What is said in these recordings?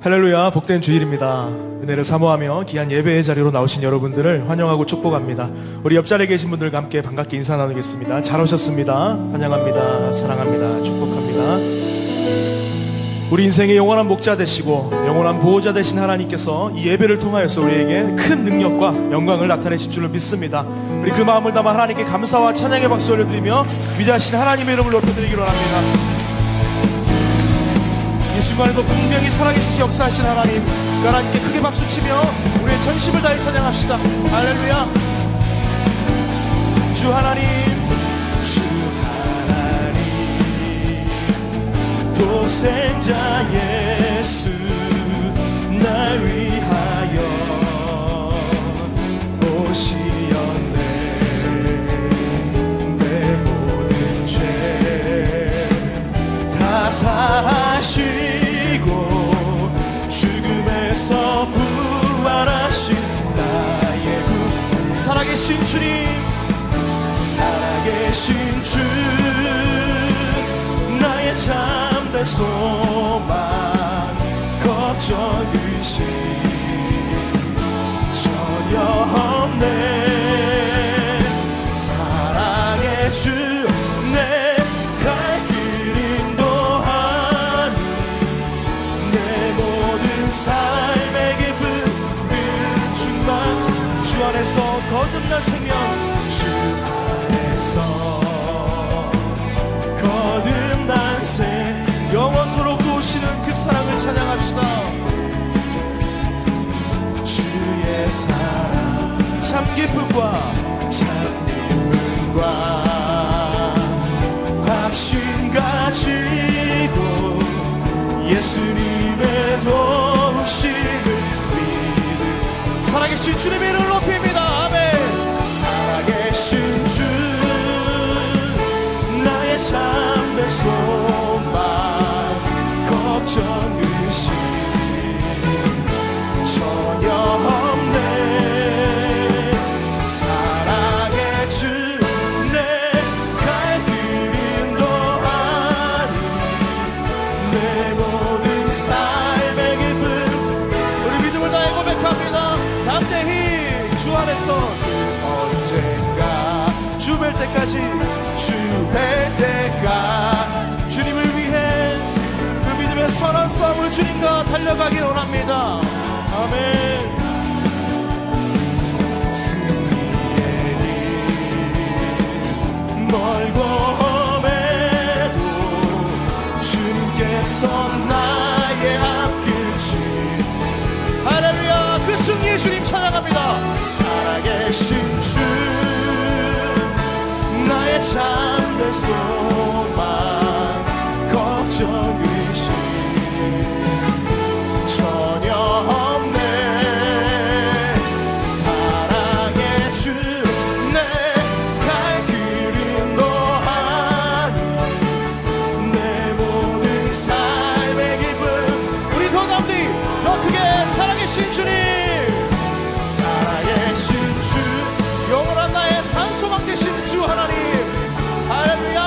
할렐루야, 복된 주일입니다. 은혜를 사모하며 귀한 예배의 자리로 나오신 여러분들을 환영하고 축복합니다. 우리 옆자리에 계신 분들과 함께 반갑게 인사 나누겠습니다. 잘 오셨습니다. 환영합니다. 사랑합니다. 축복합니다. 우리 인생의 영원한 목자 되시고 영원한 보호자 되신 하나님께서 이 예배를 통하여서 우리에게 큰 능력과 영광을 나타내실 줄로 믿습니다. 우리 그 마음을 담아 하나님께 감사와 찬양의 박수 올려드리며 위대하신 하나님의 이름을 높여드리기로 합니다. 이 순간에도 분명히 살아계시지 역사하신 하나님, 그 하나님께 크게 박수치며 우리의 전심을 다해 찬양합시다. 할렐루야. 주 하나님, 주 하나님, 독생자 예수 날 위하여 오시었네. 내 모든 죄 다 사하시고 죽음에서 부활하신 나의 구, 살아계신 주님, 살아계신 주, 나의 참된 소망, 걱정 의심 전혀 없네. 사랑의 주, 내 갈 길 인도하니 내 모든 삶의 기쁨 늘 충만. 주 안에서 거듭난 생명, 주 안에서 거듭난 생, 영원토록 도우시는 그 사랑을 찬양합시다. 주의 사랑 참 기쁨과 참 기쁨과 확신 가지고 예수님의 도우심을 믿을 살아계신 주님의 이름을 높입니다. 아멘. 살아계신 주, 나의 참된 소망, 걱정 의심 전혀 없네. 사랑의 주, 내 갈 길 인도하니 내 모든 삶의 기쁨. 우리 믿음을 다해 고백합니다. 담대히 주 안에서 언젠가 주 뵐 때까지, 주 뵐 때까 주님을 위해 그 믿음의 선한 싸움을 주님과 달려가길 원합니다. 아멘. 승리의 길 멀고 험해도 주님께서 나의 앞길지. 할렐루야. 그 승리의 주님 찬양합니다. 살아계신 주, 나의 참된 소망, 걱정 의심 전혀 없네. 사랑의 주, 내 갈 길 인도하니 내 모든 삶의 기쁨. 우리 더 담대히 더 크게 살아계신 주님, 살아계신 주, 영원한 나의 산소망 되신 주 하나님. 할렐루야.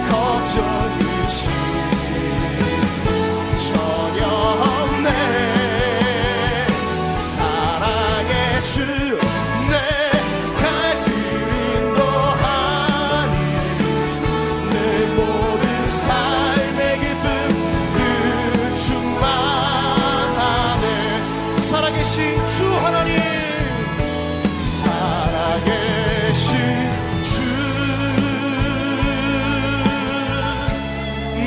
걱정 의심 전혀 없네. 사랑의 주, 내 갈 길 인도하니 내 모든 삶의 기쁨 늘 충만하네. 살아계신 주 하나님, 살아계신 주,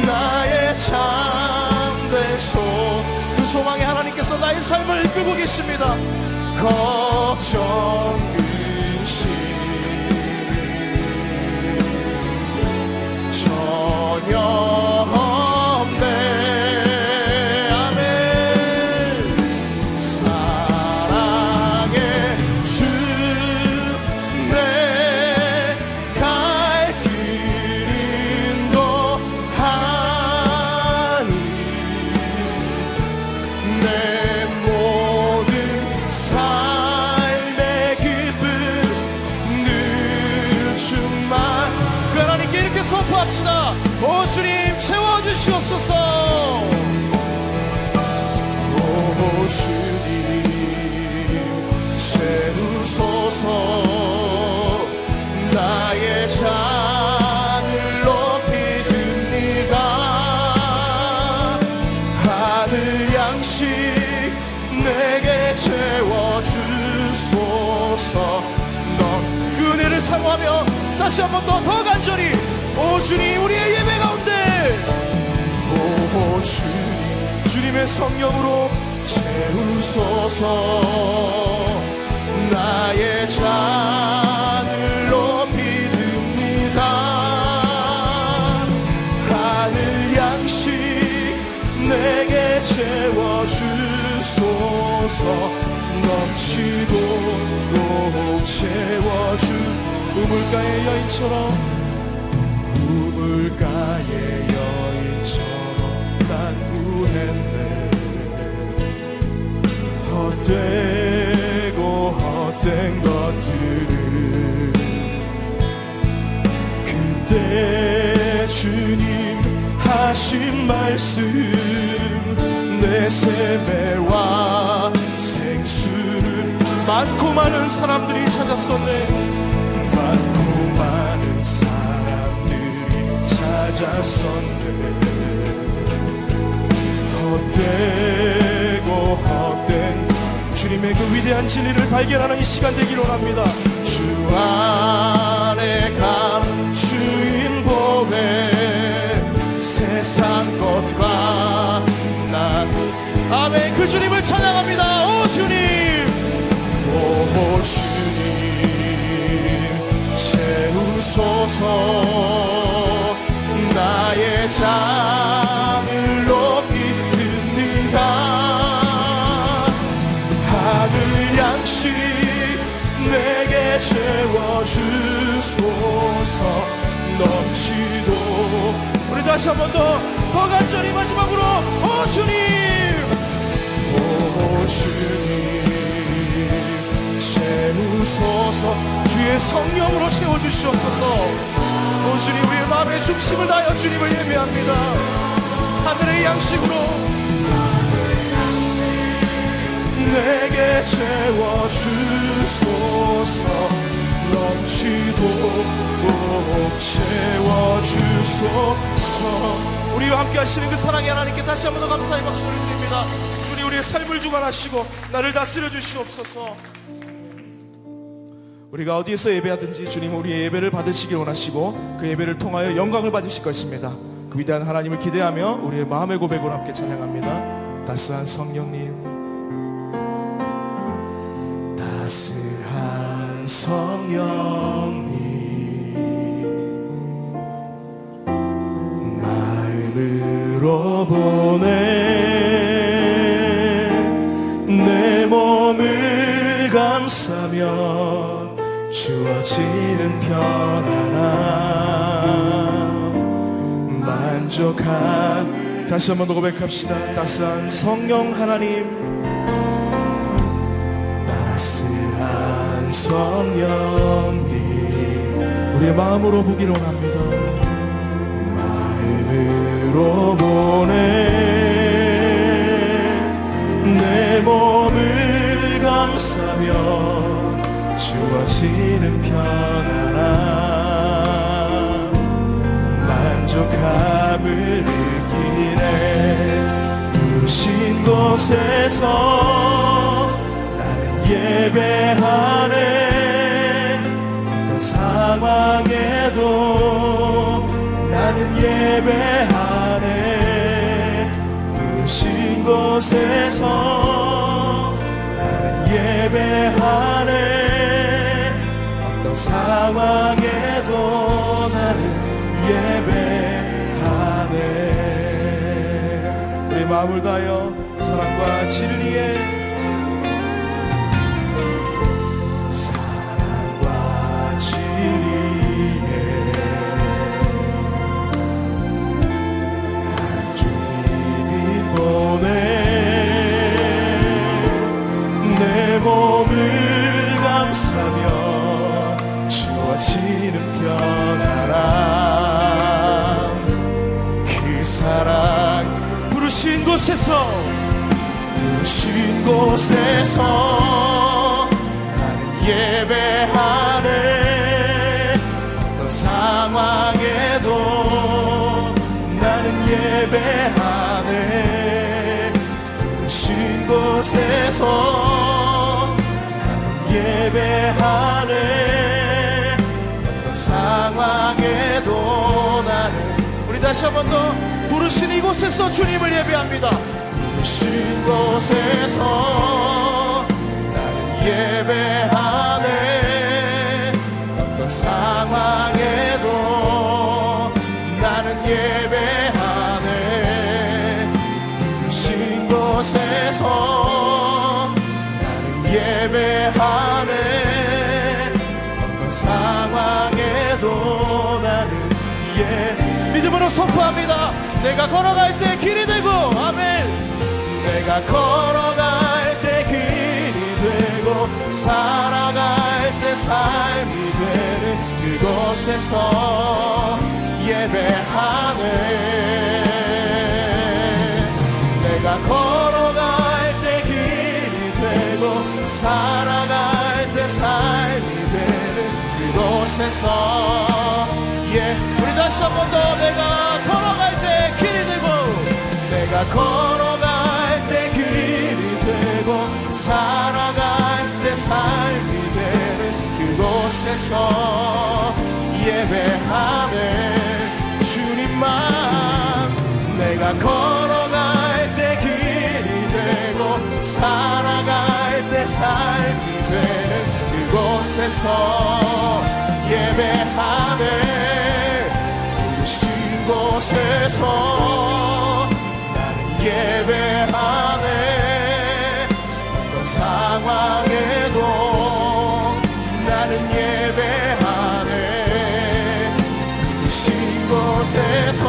나의 참된 그 소망의 하나님께서 나의 삶을 이끌고 계십니다. 걱정 의심 전혀 없네. 아멘. 사랑의 주, 내 갈 길 인도하니 내 모든 삶의 기쁨 늘 충만. 그 하나님께 이렇게 선포합시다. 오 주님 채워주시옵소서. 주님 채우소서 나의 잔을 높이 듭니다. 하늘 양식 내게 채워주소서. 넌 그 은혜를 사모하며 다시 한 번 더 간절히 오 주님 우리의 예배 가운데 오 주님 주님의 성령으로 채우소서. 나의 잔을 높이 듭니다. 하늘 양식 내게 채워주소서. 넘치도록 채워주 우물가의 여인처럼 우물가의 여인처럼 난 구했네. 헛되고 헛된 것들을 그때 주님 하신 말씀 내 세매와 생수를 많고 많은 사람들이 찾았었네. 많고 많은 사람들이 찾았었네. 헛되고 헛된 주님의 그 위대한 진리를 발견하는 이 시간 되기를 원합니다. 주 안에 감추인 복에 세상 것과 난 아멘. 그 주님을 찬양합니다. 오 주님 오 주님 채우소서. 나의 잔을 높이 듭니다. 하늘 양식 내게 채워주소서. 넘치도록 우리 다시 한 번 더 간절히 마지막으로 오 주님 오 주님 채우소서. 주의 성령으로 채워주시옵소서. 오 주님 우리의 마음의 중심을 다하여 주님을 예배합니다. 하늘의 양식으로 내게 채워주소서. 넘치도록 채워주소서. 우리와 함께 하시는 그 사랑의 하나님께 다시 한 번 더 감사의 박수를 드립니다. 주님 우리의 삶을 주관하시고 나를 다스려 주시옵소서. 우리가 어디에서 예배하든지 주님 우리의 예배를 받으시기 원하시고 그 예배를 통하여 영광을 받으실 것입니다. 그 위대한 하나님을 기대하며 우리의 마음의 고백으로 함께 찬양합니다. 따스한 성령님 따스한 성령님 마음으로 보내 내 몸을 감싸며 주어지는 편안함 만족한 다시 한 번 더 고백합시다. 따스한 성령 하나님 따스한 성령님 우리의 마음으로 보기를 원합니다. 마음으로 보내 내 몸을 감싸며 주어지는 편안함 만족함을 느끼네. 부신 곳에서 나는 예배하네. 어떤 상황에도 나는 예배하네. 부신 곳에서 나는 예배하네. 상황에도 나는 예배하네. 우리 마음을 다하여 사랑과 진리에 한 주님이 보내 내 몸을 감싸며 주어지는 편안함 그 사랑 부르신 곳에서 곳에서 나는 예배하네. 어떤 상황에도 나는 예배하네. 부르신 곳에서 나는 예배하네. 어떤 상황에도 나는, 우리 다시 한 번 더, 부르신 이곳에서 주님을 예배합니다. 부르신 곳에서 나는 예배하네. 어떤 상황에도 나는 예배하네. 부르신 곳에서 나는 예배하네. 어떤 상황에도 나는 믿음으로 선포합니다. 내가 걸어갈 때 길이 되고, 아멘. 내가 걸어갈 때 길이 되고 살아갈 때 삶이 되는 그곳에서 예배하네. 내가 걸어갈 때 길이 되고 살아갈 때 삶이 되는 그곳에서 우리 다시 한 번 더. 내가 걸어갈 때 길이 되고, 내가 걸어갈 때 길이 되고 살아갈 때 삶이 되는 그곳에서 예배하네. 주님만. 내가 걸어갈 때 길이 되고 살아갈 때 삶이 되는 그곳에서 예배하네. 부르신 곳에서 나는 예배하네. 어떤 상황에도 나는 예배하네. 부르신 곳에서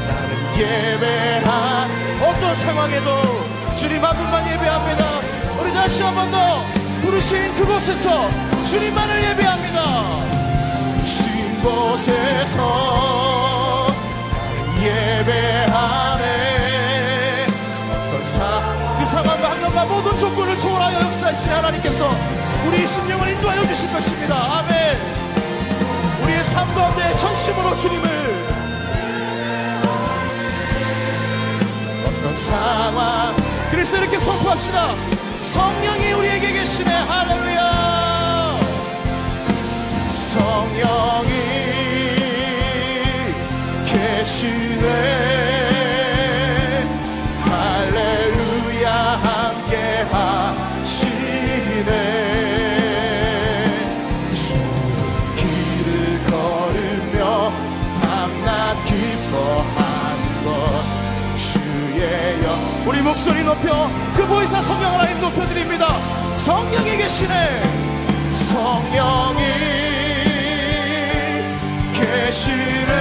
나는 예배하네. 어떤 상황에도 주님 한 분만 예배합니다. 우리 다시 한 번 더. 부르신 그곳에서 주님만을 예배합니다. 부르신 곳에서 예배하네. 그 상황과 환경과 모든 조건을 초월하여 역사하신 하나님께서 우리의 심령을 인도하여 주실 것입니다. 아멘. 우리의 삶 가운데 전심으로 주님을, 어떤 상황, 그래서 이렇게 선포합시다. 성령이 우리에게 계시네. 할렐루야. 성령이 계시네. 할렐루야. 함께 하시네. 주 길을 걸으며 밤낮 기뻐하는 것 주의 영. 우리 목소리 높여 그 보이사 성령 하나님 높여드립니다. 성령이 계시네. 성령이 계시네.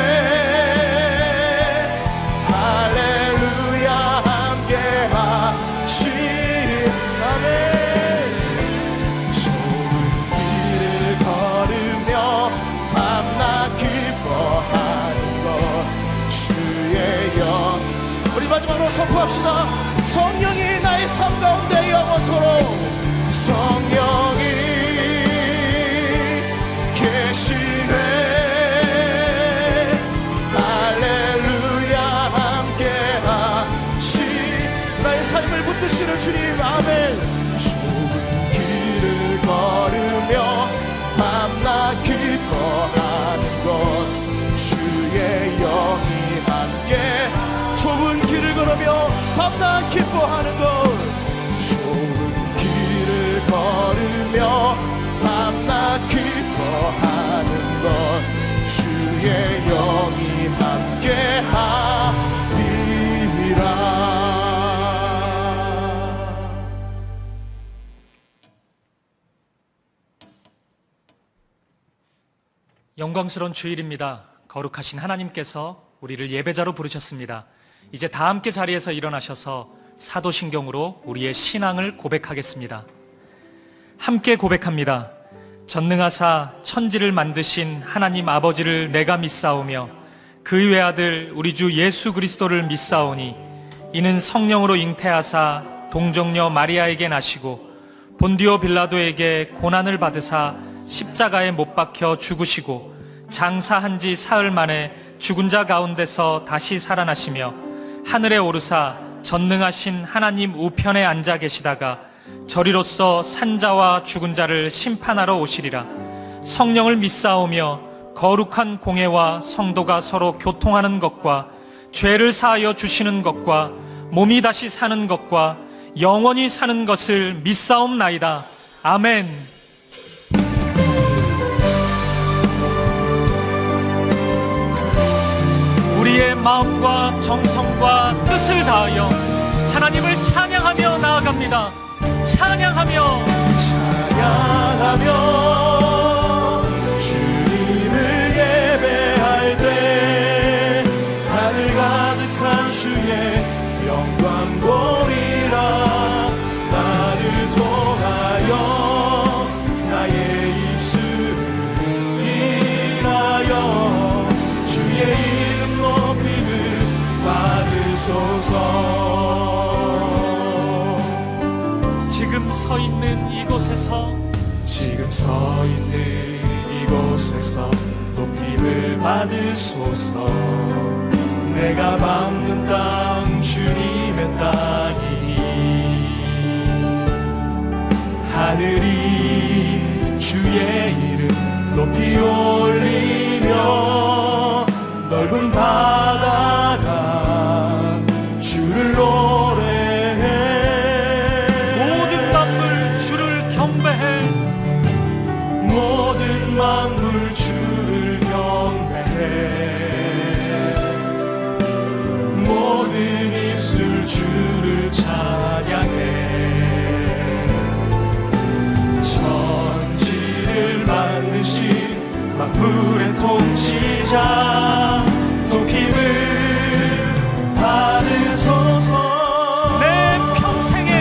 할렐루야. 함께 하시네. 아멘. 좁은 길을 걸으며 밤낮 기뻐하는 것 주의 영. 우리 마지막으로 선포합시다. 성령이 나의 삶 가운데 영원토록. 성령이 계시네. 할렐루야. 함께 하시. 나의 삶을 붙드시는 주님. 아멘. 좁은 길을 걸으며 밤낮 기뻐하는 것 주의 영이 함께. 좁은 길을 걸으며 밤낮 기뻐하는 것. 좁은 길을 걸으며 밤낮 기뻐하는 것 주의 영이 함께 하리라. 영광스러운 주일입니다. 거룩하신 하나님께서 우리를 예배자로 부르셨습니다. 이제 다 함께 자리에서 일어나셔서 사도신경으로 우리의 신앙을 고백하겠습니다. 함께 고백합니다. 전능하사 천지를 만드신 하나님 아버지를 내가 믿사오며 그 외아들 우리 주 예수 그리스도를 믿사오니 이는 성령으로 잉태하사 동정녀 마리아에게 나시고 본디오 빌라도에게 고난을 받으사 십자가에 못 박혀 죽으시고 장사한 지 사흘 만에 죽은 자 가운데서 다시 살아나시며 하늘에 오르사 전능하신 하나님 우편에 앉아 계시다가 저리로서 산자와 죽은 자를 심판하러 오시리라. 성령을 믿사오며 거룩한 공회와 성도가 서로 교통하는 것과 죄를 사하여 주시는 것과 몸이 다시 사는 것과 영원히 사는 것을 믿사옵나이다. 아멘. 우리의 마음과 정성과 뜻을 다하여 하나님을 찬양하며 나아갑니다. 찬양하며 주님을 예배할 때 하늘 가득한 주의 영광 보리라. 나를 통하여 나의 입술을 일하여 주의 이름 높임을 받으소서. 지금 서 있는 이곳에서 높임을 받으소서. 내가 밟는 땅 주님의 땅이니 하늘이 주의 이름 높이 올리며 넓은 바다가 주를 노래해. 모든 만물 주를 경배해. 모든 만물 주를 경배해. 모든 입술 주를 찬양해. 천지를 만드신 만물의 통치자 높임을 받으소서. 내 평생에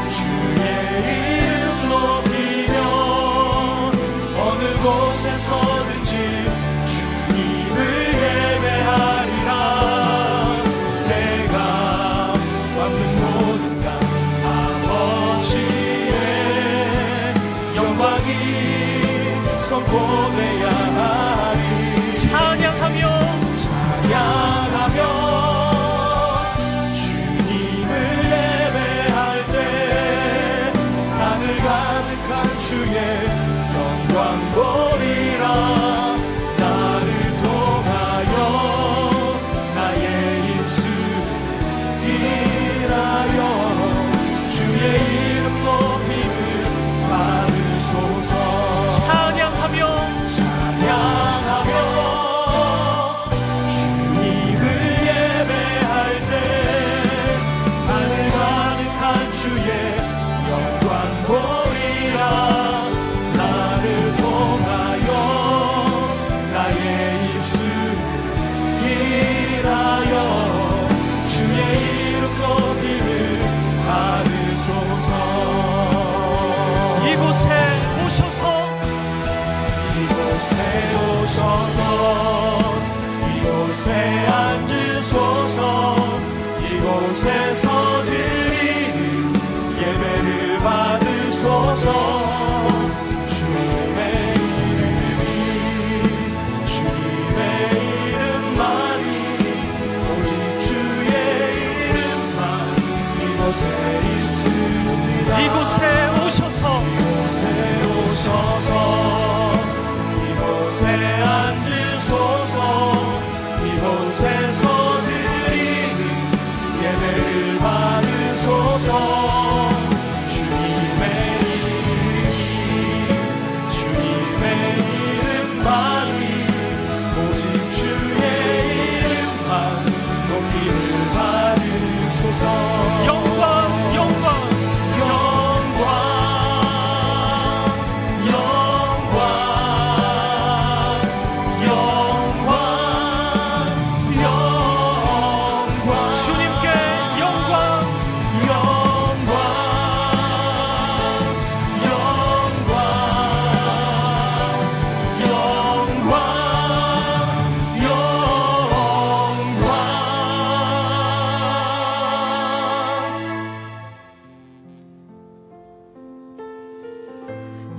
주의 이름 높이며 어느 곳에서든지 주님을 예배하리라. 내가 밟는 모든 강 아버지의 영광이 선포되야 하리. 찬양하며 주님을 예배할 때 하늘 가득한 주의 영광 보리라. 나를 통하여 나의 입술 일하여 주의 이름 높임을 받으소서. 찬양하며 주님을 예배할 때 하늘 가득한 주의 영광 보리라. 나를 통하여 나의 입술 일하여 주의 이름 높임을 받으소서. 이곳에 오셔서 이곳에 앉으소서. 이곳에서 드리는 예배를 받으소서. 주님의 이름만이 오직 주의 이름만 이곳에 있습니다. 이곳에 오셔서 이곳에 앉으소서. 이곳에서 드리는 예배를 받으소서. 주님의 이름만이 오직 주의 이름만 높임을 받으소서. 영광 영광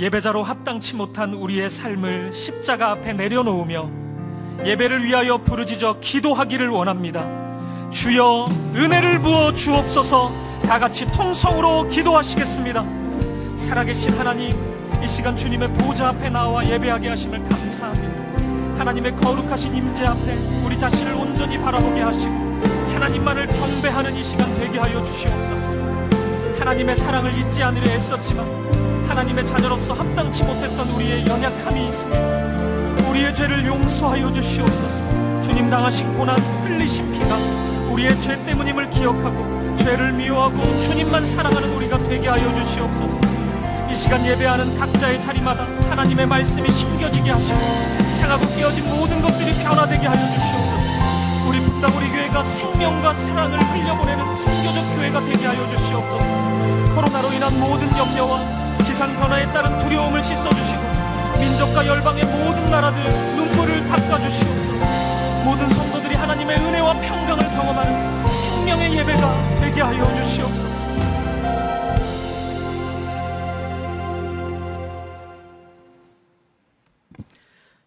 예배자로 합당치 못한 우리의 삶을 십자가 앞에 내려놓으며 예배를 위하여 부르짖어 기도하기를 원합니다. 주여 은혜를 부어 주옵소서. 다 같이 통성으로 기도하시겠습니다. 살아계신 하나님, 이 시간 주님의 보좌 앞에 나와 예배하게 하심을 감사합니다. 하나님의 거룩하신 임재 앞에 우리 자신을 온전히 바라보게 하시고 하나님만을 경배하는 이 시간 되게 하여 주시옵소서. 하나님의 사랑을 잊지 않으려 애썼지만 하나님의 자녀로서 합당치 못했던 우리의 연약함이 있습니다. 우리의 죄를 용서하여 주시옵소서. 주님 당하신 고난, 흘리신 피가 우리의 죄 때문임을 기억하고 죄를 미워하고 주님만 사랑하는 우리가 되게 하여 주시옵소서. 이 시간 예배하는 각자의 자리마다 하나님의 말씀이 심겨지게 하시고 상하고 깨어진 모든 것들이 변화되게 하여 주시옵소서. 우리 분당우리 교회가 생명과 사랑을 흘려보내는 선교적 교회가 되게 하여 주시옵소서. 코로나로 인한 모든 염려와 기상 변화에 따른 두려움을 씻어주시고 민족과 열방의 모든 나라들 눈물을 닦아주시옵소서. 모든 성도들이 하나님의 은혜와 평강을 경험하는 생명의 예배가 되게 하여 주시옵소서.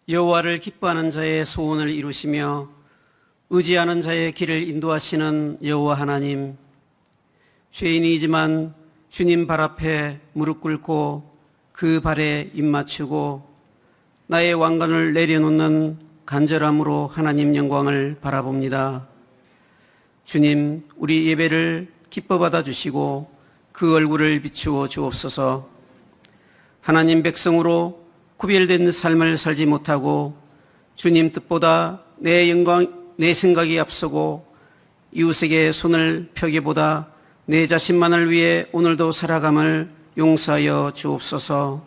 여호와를 기뻐하는 자의 소원을 이루시며 의지하는 자의 길을 인도하시는 여호와 하나님, 죄인이지만 주님 발 앞에 무릎 꿇고 그 발에 입 맞추고 나의 왕관을 내려놓는 간절함으로 하나님 영광을 바라봅니다. 주님, 우리 예배를 기뻐 받아 주시고 그 얼굴을 비추어 주옵소서. 하나님 백성으로 구별된 삶을 살지 못하고 주님 뜻보다 내 생각이 앞서고 이웃에게 손을 펴기보다 내 자신만을 위해 오늘도 살아감을 용서하여 주옵소서.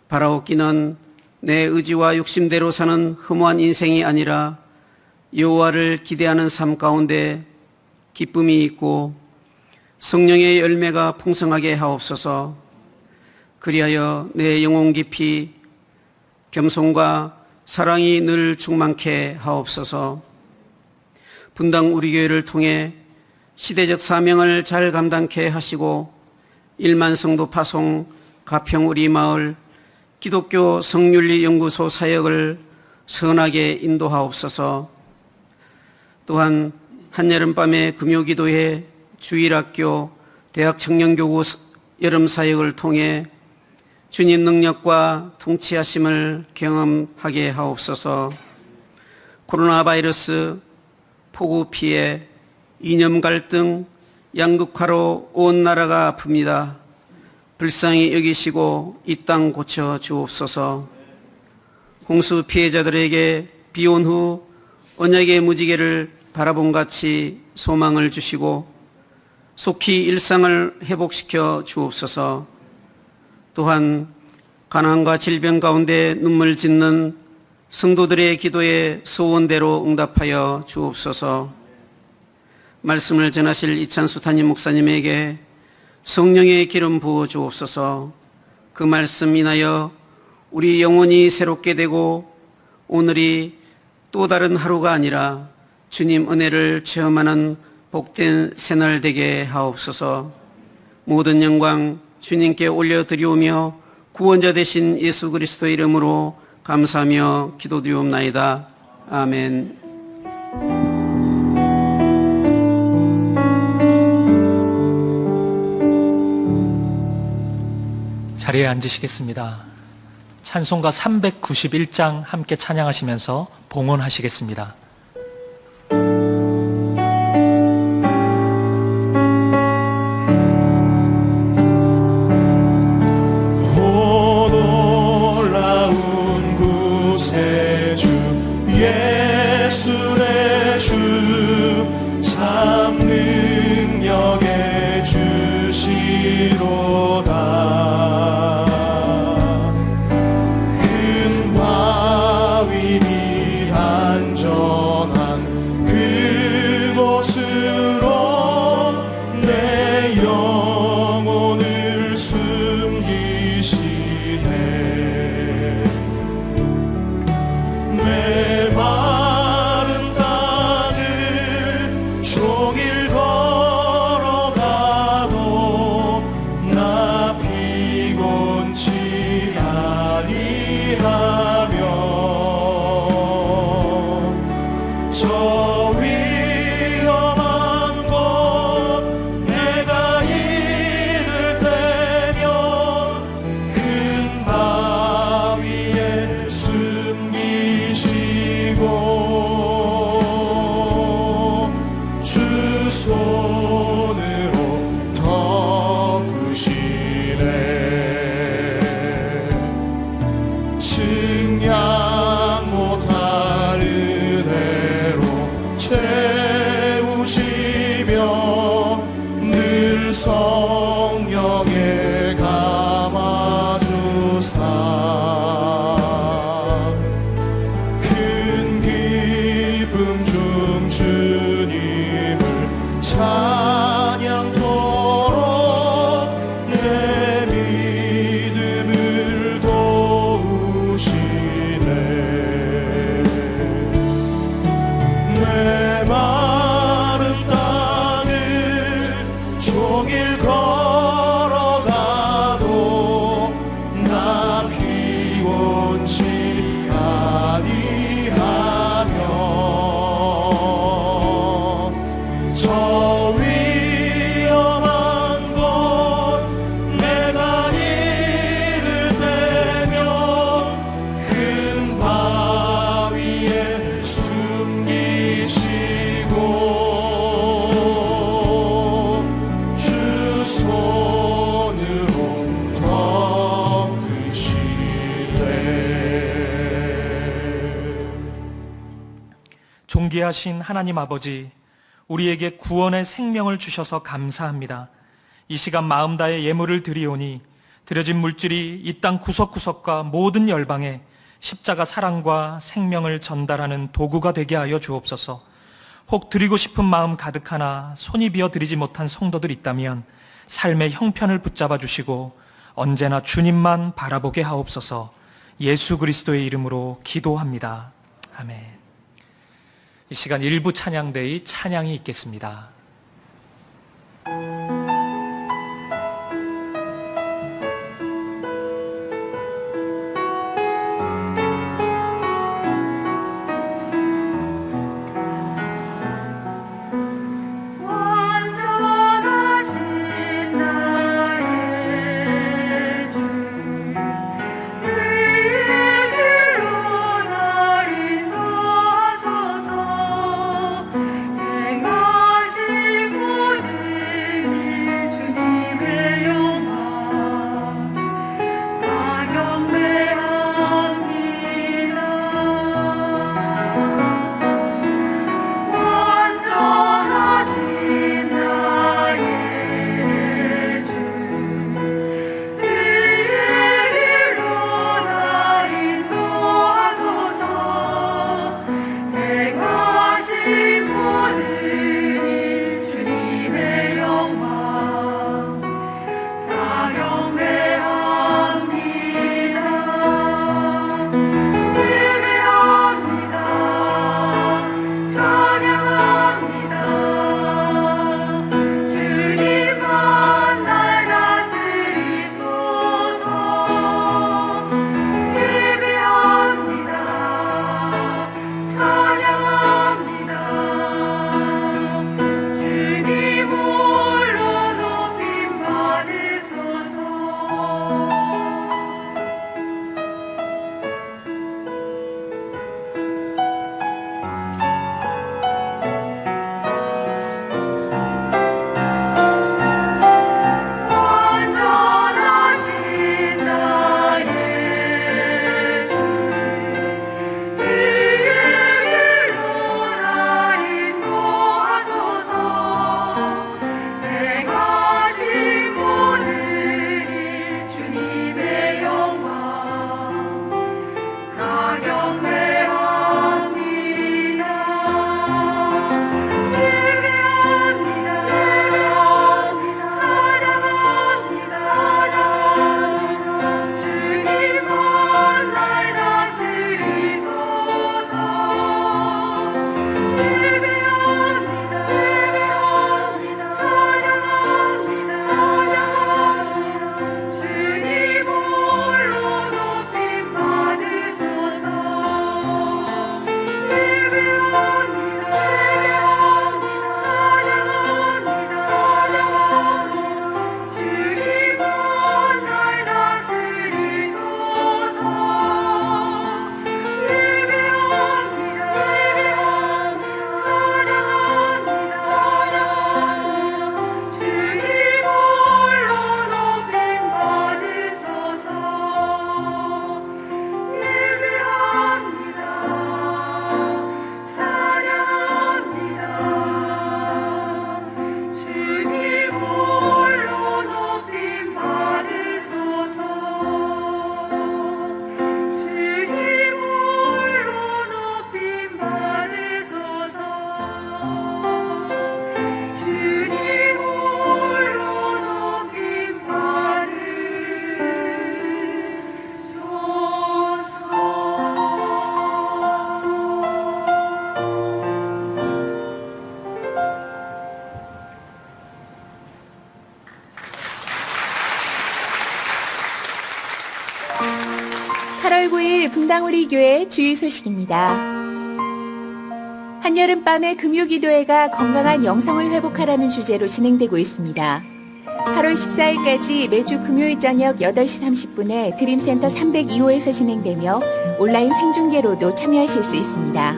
바라옵기는 내 의지와 욕심대로 사는 허무한 인생이 아니라 여호와를 기대하는 삶 가운데 기쁨이 있고 성령의 열매가 풍성하게 하옵소서. 그리하여 내 영혼 깊이 겸손과 사랑이 늘 충만케 하옵소서. 분당 우리 교회를 통해 시대적 사명을 잘 감당케 하시고 1만 성도 파송 가평 우리 마을 기독교 성윤리 연구소 사역을 선하게 인도하옵소서. 또한 한여름밤의 금요기도회 주일학교 대학 청년교구 여름 사역을 통해 주님 능력과 통치하심을 경험하게 하옵소서. 코로나 바이러스, 폭우 피해, 이념 갈등, 양극화로 온 나라가 아픕니다. 불쌍히 여기시고 이 땅 고쳐 주옵소서. 홍수 피해자들에게 비온 후 언약의 무지개를 바라본 같이 소망을 주시고 속히 일상을 회복시켜 주옵소서. 또한 가난과 질병 가운데 눈물 짓는 성도들의 기도에 소원대로 응답하여 주옵소서. 말씀을 전하실 이찬수 담임 목사님에게 성령의 기름 부어 주옵소서. 그 말씀 인하여 우리 영혼이 새롭게 되고 오늘이 또 다른 하루가 아니라 주님 은혜를 체험하는 복된 새날 되게 하옵소서. 모든 영광 주님께 올려드리오며 구원자 되신 예수 그리스도의 이름으로 감사하며 기도드리옵나이다. 아멘. 자리에 앉으시겠습니다. 찬송가 391장 함께 찬양하시면서 봉헌하시겠습니다. 예수의 주 참 능력의 주시로다. 큰 바위 위한 저 숨기시고 주 손으로 덮으시네. 측량 못할 은혜로 채우시며 늘 성령에 감아주사 큰 기쁨 중 주님을 찬양토록 내 믿음을 도우시네. 내 마른 땅을 종일 걸어가도 나 피곤치 아니하며 저 위험한 곳 내가 이를 대면 큰 바위에 숨기시고 주 손으로 덮으시네. 존귀하신 하나님 아버지, 우리에게 구원의 생명을 주셔서 감사합니다. 이 시간 마음 다해 예물을 드리오니 드려진 물질이 이 땅 구석구석과 모든 열방에 십자가 사랑과 생명을 전달하는 도구가 되게 하여 주옵소서. 혹 드리고 싶은 마음 가득하나 손이 비어 드리지 못한 성도들 있다면 삶의 형편을 붙잡아 주시고 언제나 주님만 바라보게 하옵소서. 예수 그리스도의 이름으로 기도합니다. 아멘. 이 시간 일부 찬양대의 찬양이 있겠습니다. 완전하신 나의 주 의의 길로 나 인도하소서. 행하신 금당우리 교회 주일 소식입니다. 한여름밤의 금요기도회가 건강한 영성을 회복하라는 주제로 진행되고 있습니다. 8월 14일까지 매주 금요일 저녁 8시 30분에 드림센터 302호에서 진행되며 온라인 생중계로도 참여하실 수 있습니다.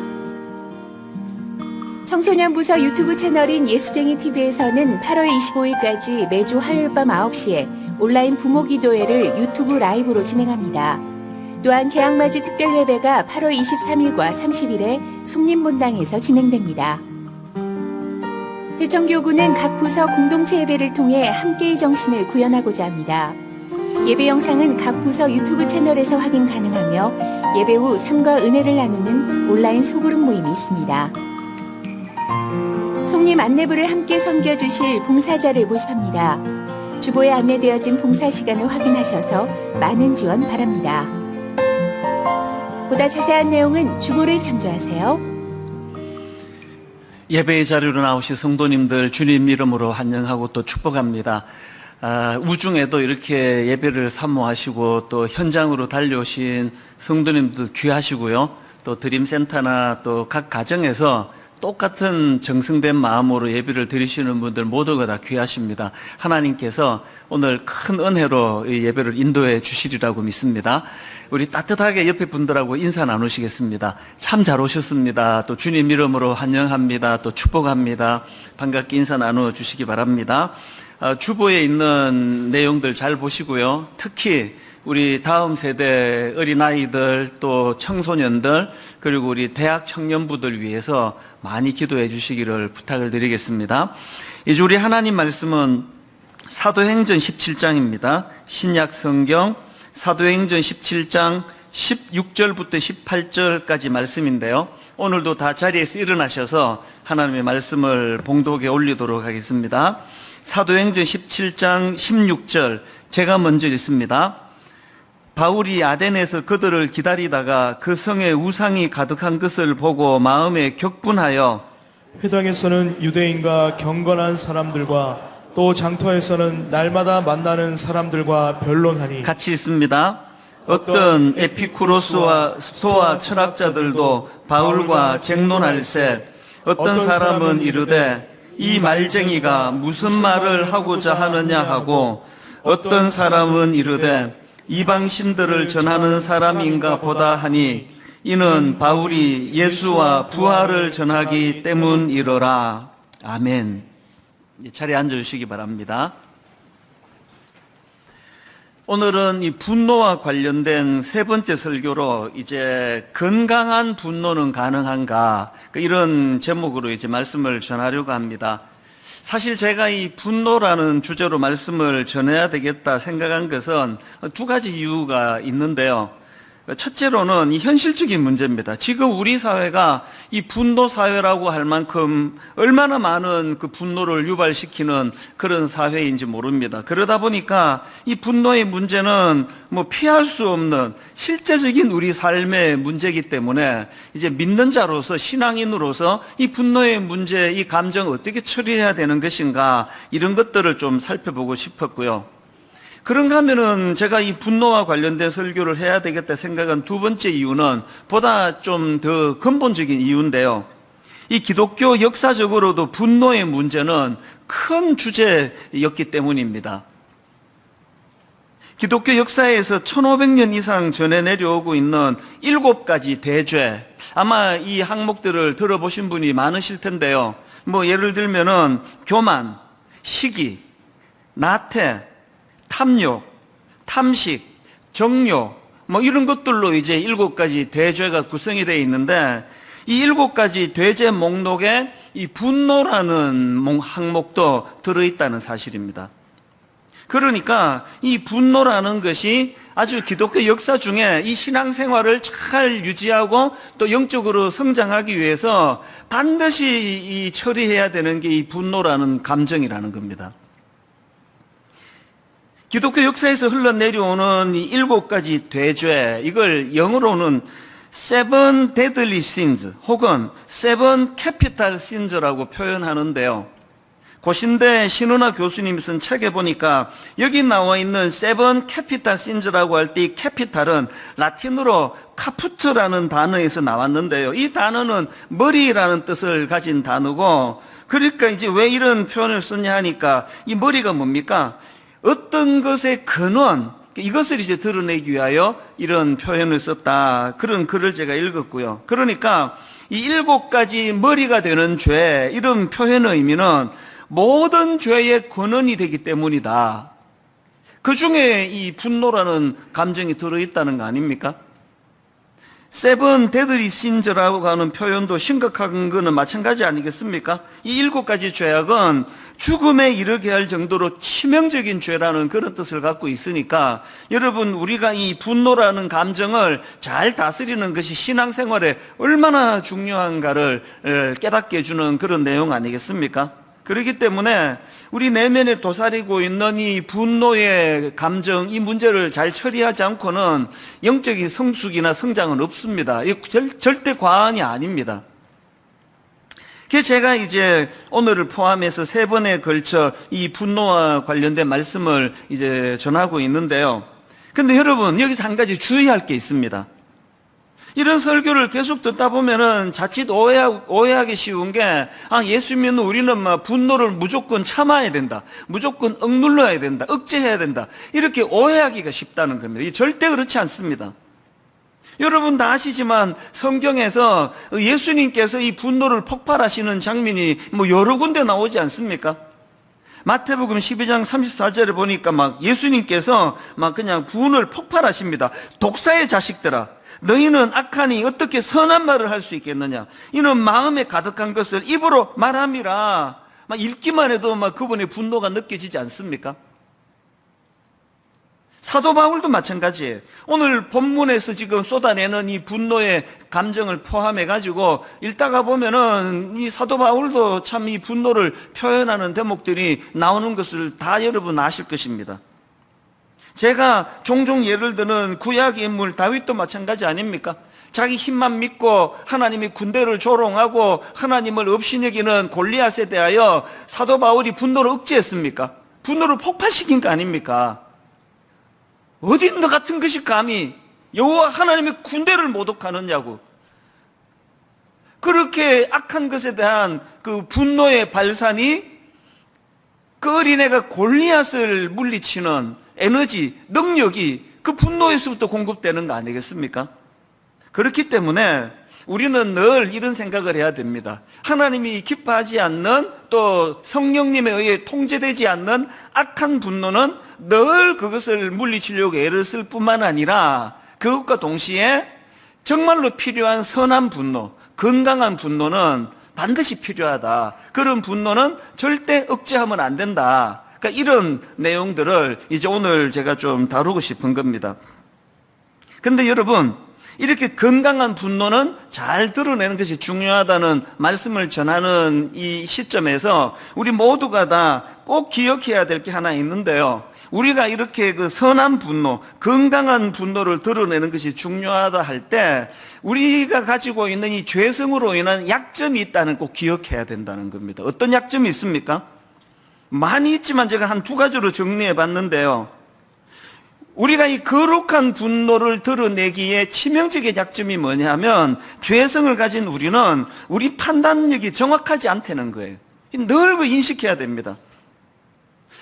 청소년부서 유튜브 채널인 예수쟁이TV에서는 8월 25일까지 매주 화요일 밤 9시에 온라인 부모기도회를 유튜브 라이브로 진행합니다. 또한 개학맞이 특별예배가 8월 23일과 30일에 송림본당에서 진행됩니다. 대청교구는 각 부서 공동체 예배를 통해 함께의 정신을 구현하고자 합니다. 예배 영상은 각 부서 유튜브 채널에서 확인 가능하며 예배 후 삶과 은혜를 나누는 온라인 소그룹 모임이 있습니다. 송림 안내부를 함께 섬겨주실 봉사자를 모집합니다. 주보에 안내되어진 봉사 시간을 확인하셔서 많은 지원 바랍니다. 보다 자세한 내용은 주보를 참조하세요. 예배의 자리로 나오신 성도님들 주님 이름으로 환영하고 또 축복합니다. 우중에도 이렇게 예배를 사모하시고 또 현장으로 달려오신 성도님도 귀하시고요. 또 드림센터나 또 각 가정에서 똑같은 정성된 마음으로 예배를 드리시는 분들 모두가 다 귀하십니다. 하나님께서 오늘 큰 은혜로 이 예배를 인도해 주시리라고 믿습니다. 우리 따뜻하게 옆에 분들하고 인사 나누시겠습니다. 참 잘 오셨습니다. 또 주님 이름으로 환영합니다. 또 축복합니다. 반갑게 인사 나누어 주시기 바랍니다. 주보에 있는 내용들 잘 보시고요. 특히 우리 다음 세대 어린아이들 또 청소년들 그리고 우리 대학 청년부들 위해서 많이 기도해 주시기를 부탁을 드리겠습니다. 이제 우리 하나님 말씀은 사도행전 17장입니다. 신약 성경 사도행전 17장 16절부터 18절까지 말씀인데요. 오늘도 다 자리에서 일어나셔서 하나님의 말씀을 봉독에 올리도록 하겠습니다. 사도행전 17장 16절 제가 먼저 읽습니다. 바울이 아덴에서 그들을 기다리다가 그 성에 우상이 가득한 것을 보고 마음에 격분하여 회당에서는 유대인과 경건한 사람들과 또 장터에서는 날마다 만나는 사람들과 변론하니 같이 읽습니다. 어떤 에피쿠로스와 스토아 철학자들도 바울과 쟁론할세 어떤 사람은 이르되 이 말쟁이가 무슨 말을 하고자 하느냐 하고 어떤 사람은 이르되 이방신들을 전하는 사람인가 보다 하니 이는 바울이 예수와 부활을 전하기 때문이러라. 아멘. 자리에 앉아주시기 바랍니다. 오늘은 이 분노와 관련된 세 번째 설교로 이제 건강한 분노는 가능한가 이런 제목으로 이제 말씀을 전하려고 합니다. 사실 제가 이 분노라는 주제로 말씀을 전해야 되겠다 생각한 것은 두 가지 이유가 있는데요. 첫째로는 이 현실적인 문제입니다. 지금 우리 사회가 이 분노 사회라고 할 만큼 얼마나 많은 그 분노를 유발시키는 그런 사회인지 모릅니다. 그러다 보니까 이 분노의 문제는 뭐 피할 수 없는 실제적인 우리 삶의 문제이기 때문에 이제 믿는 자로서 신앙인으로서 이 분노의 문제, 이 감정을 어떻게 처리해야 되는 것인가 이런 것들을 좀 살펴보고 싶었고요. 그런가 하면은 제가 이 분노와 관련된 설교를 해야 되겠다 생각한 두 번째 이유는 보다 좀 더 근본적인 이유인데요. 이 기독교 역사적으로도 분노의 문제는 큰 주제였기 때문입니다. 기독교 역사에서 1500년 이상 전에 내려오고 있는 7가지 대죄, 아마 이 항목들을 들어보신 분이 많으실 텐데요. 뭐 예를 들면은 교만, 시기, 나태, 탐욕, 탐식, 정욕, 뭐 이런 것들로 이제 7가지 대죄가 구성이 되어 있는데 이 7가지 대죄 목록에 이 분노라는 항목도 들어있다는 사실입니다. 그러니까 이 분노라는 것이 아주 기독교 역사 중에 이 신앙생활을 잘 유지하고 또 영적으로 성장하기 위해서 반드시 이 처리해야 되는 게 이 분노라는 감정이라는 겁니다. 기독교 역사에서 흘러내려오는 이 7가지 대죄, 이걸 영어로는 Seven Deadly Sins 혹은 Seven Capital Sins라고 표현하는데요. 고신대 신은하 교수님이 쓴 책에 보니까 여기 나와 있는 세븐 캐피탈 신즈라고 할 때 이 캐피탈은 라틴어로 카푸트라는 단어에서 나왔는데요. 이 단어는 머리라는 뜻을 가진 단어고, 그러니까 이제 왜 이런 표현을 썼냐 하니까 이 머리가 뭡니까? 어떤 것의 근원, 이것을 이제 드러내기 위하여 이런 표현을 썼다. 그런 글을 제가 읽었고요. 그러니까 이 7가지 머리가 되는 죄, 이런 표현의 의미는 모든 죄의 근원이 되기 때문이다. 그 중에 이 분노라는 감정이 들어있다는 거 아닙니까? 세븐 데드리 신즈라고 하는 표현도 심각한 거는 마찬가지 아니겠습니까? 이 7가지 죄악은 죽음에 이르게 할 정도로 치명적인 죄라는 그런 뜻을 갖고 있으니까, 여러분, 우리가 이 분노라는 감정을 잘 다스리는 것이 신앙생활에 얼마나 중요한가를 깨닫게 해주는 그런 내용 아니겠습니까? 그렇기 때문에 우리 내면에 도사리고 있는 이 분노의 감정, 이 문제를 잘 처리하지 않고는 영적인 성숙이나 성장은 없습니다. 이 절대 과언이 아닙니다. 그래서 제가 이제 오늘을 포함해서 3번에 걸쳐 이 분노와 관련된 말씀을 이제 전하고 있는데요. 근데 여러분, 여기서 한 가지 주의할 게 있습니다. 이런 설교를 계속 듣다 보면은 자칫 오해하기 쉬운 게, 예수 믿는 우리는 막 분노를 무조건 참아야 된다, 무조건 억눌러야 된다, 억제해야 된다, 이렇게 오해하기가 쉽다는 겁니다. 이 절대 그렇지 않습니다. 여러분 다 아시지만 성경에서 예수님께서 이 분노를 폭발하시는 장면이 여러 군데 나오지 않습니까? 마태복음 12장 34절에 보니까 막 예수님께서 막 그냥 분을 폭발하십니다. 독사의 자식들아, 너희는 악하니 어떻게 선한 말을 할 수 있겠느냐? 이는 마음에 가득한 것을 입으로 말함이라. 막 읽기만 해도 막 그분의 분노가 느껴지지 않습니까? 사도 바울도 마찬가지예요. 오늘 본문에서 지금 쏟아내는 이 분노의 감정을 포함해 가지고 읽다가 보면은 이 사도 바울도 참 이 분노를 표현하는 대목들이 나오는 것을 다 여러분 아실 것입니다. 제가 종종 예를 드는 구약 인물 다윗도 마찬가지 아닙니까? 자기 힘만 믿고 하나님이 군대를 조롱하고 하나님을 없이 여기는 골리앗에 대하여 사도 바울이 분노를 억제했습니까? 분노를 폭발시킨 거 아닙니까? 어디 너 같은 것이 감히 여호와 하나님의 군대를 모독하느냐고. 그렇게 악한 것에 대한 그 분노의 발산이 그 어린애가 골리앗을 물리치는 에너지, 능력이 그 분노에서부터 공급되는 거 아니겠습니까? 그렇기 때문에 우리는 늘 이런 생각을 해야 됩니다. 하나님이 기뻐하지 않는, 또 성령님에 의해 통제되지 않는 악한 분노는 늘 그것을 물리치려고 애를 쓸 뿐만 아니라 그것과 동시에 정말로 필요한 선한 분노, 건강한 분노는 반드시 필요하다. 그런 분노는 절대 억제하면 안 된다. 그러니까 이런 내용들을 이제 오늘 제가 좀 다루고 싶은 겁니다. 근데 여러분, 이렇게 건강한 분노는 잘 드러내는 것이 중요하다는 말씀을 전하는 이 시점에서 우리 모두가 다 꼭 기억해야 될 게 하나 있는데요. 우리가 이렇게 그 선한 분노, 건강한 분노를 드러내는 것이 중요하다 할 때 우리가 가지고 있는 이 죄성으로 인한 약점이 있다는 꼭 기억해야 된다는 겁니다. 어떤 약점이 있습니까? 많이 있지만 제가 한 2가지로 정리해 봤는데요. 우리가 이 거룩한 분노를 드러내기에 치명적인 약점이 뭐냐면, 죄성을 가진 우리는 우리 판단력이 정확하지 않다는 거예요. 늘 그 인식해야 됩니다.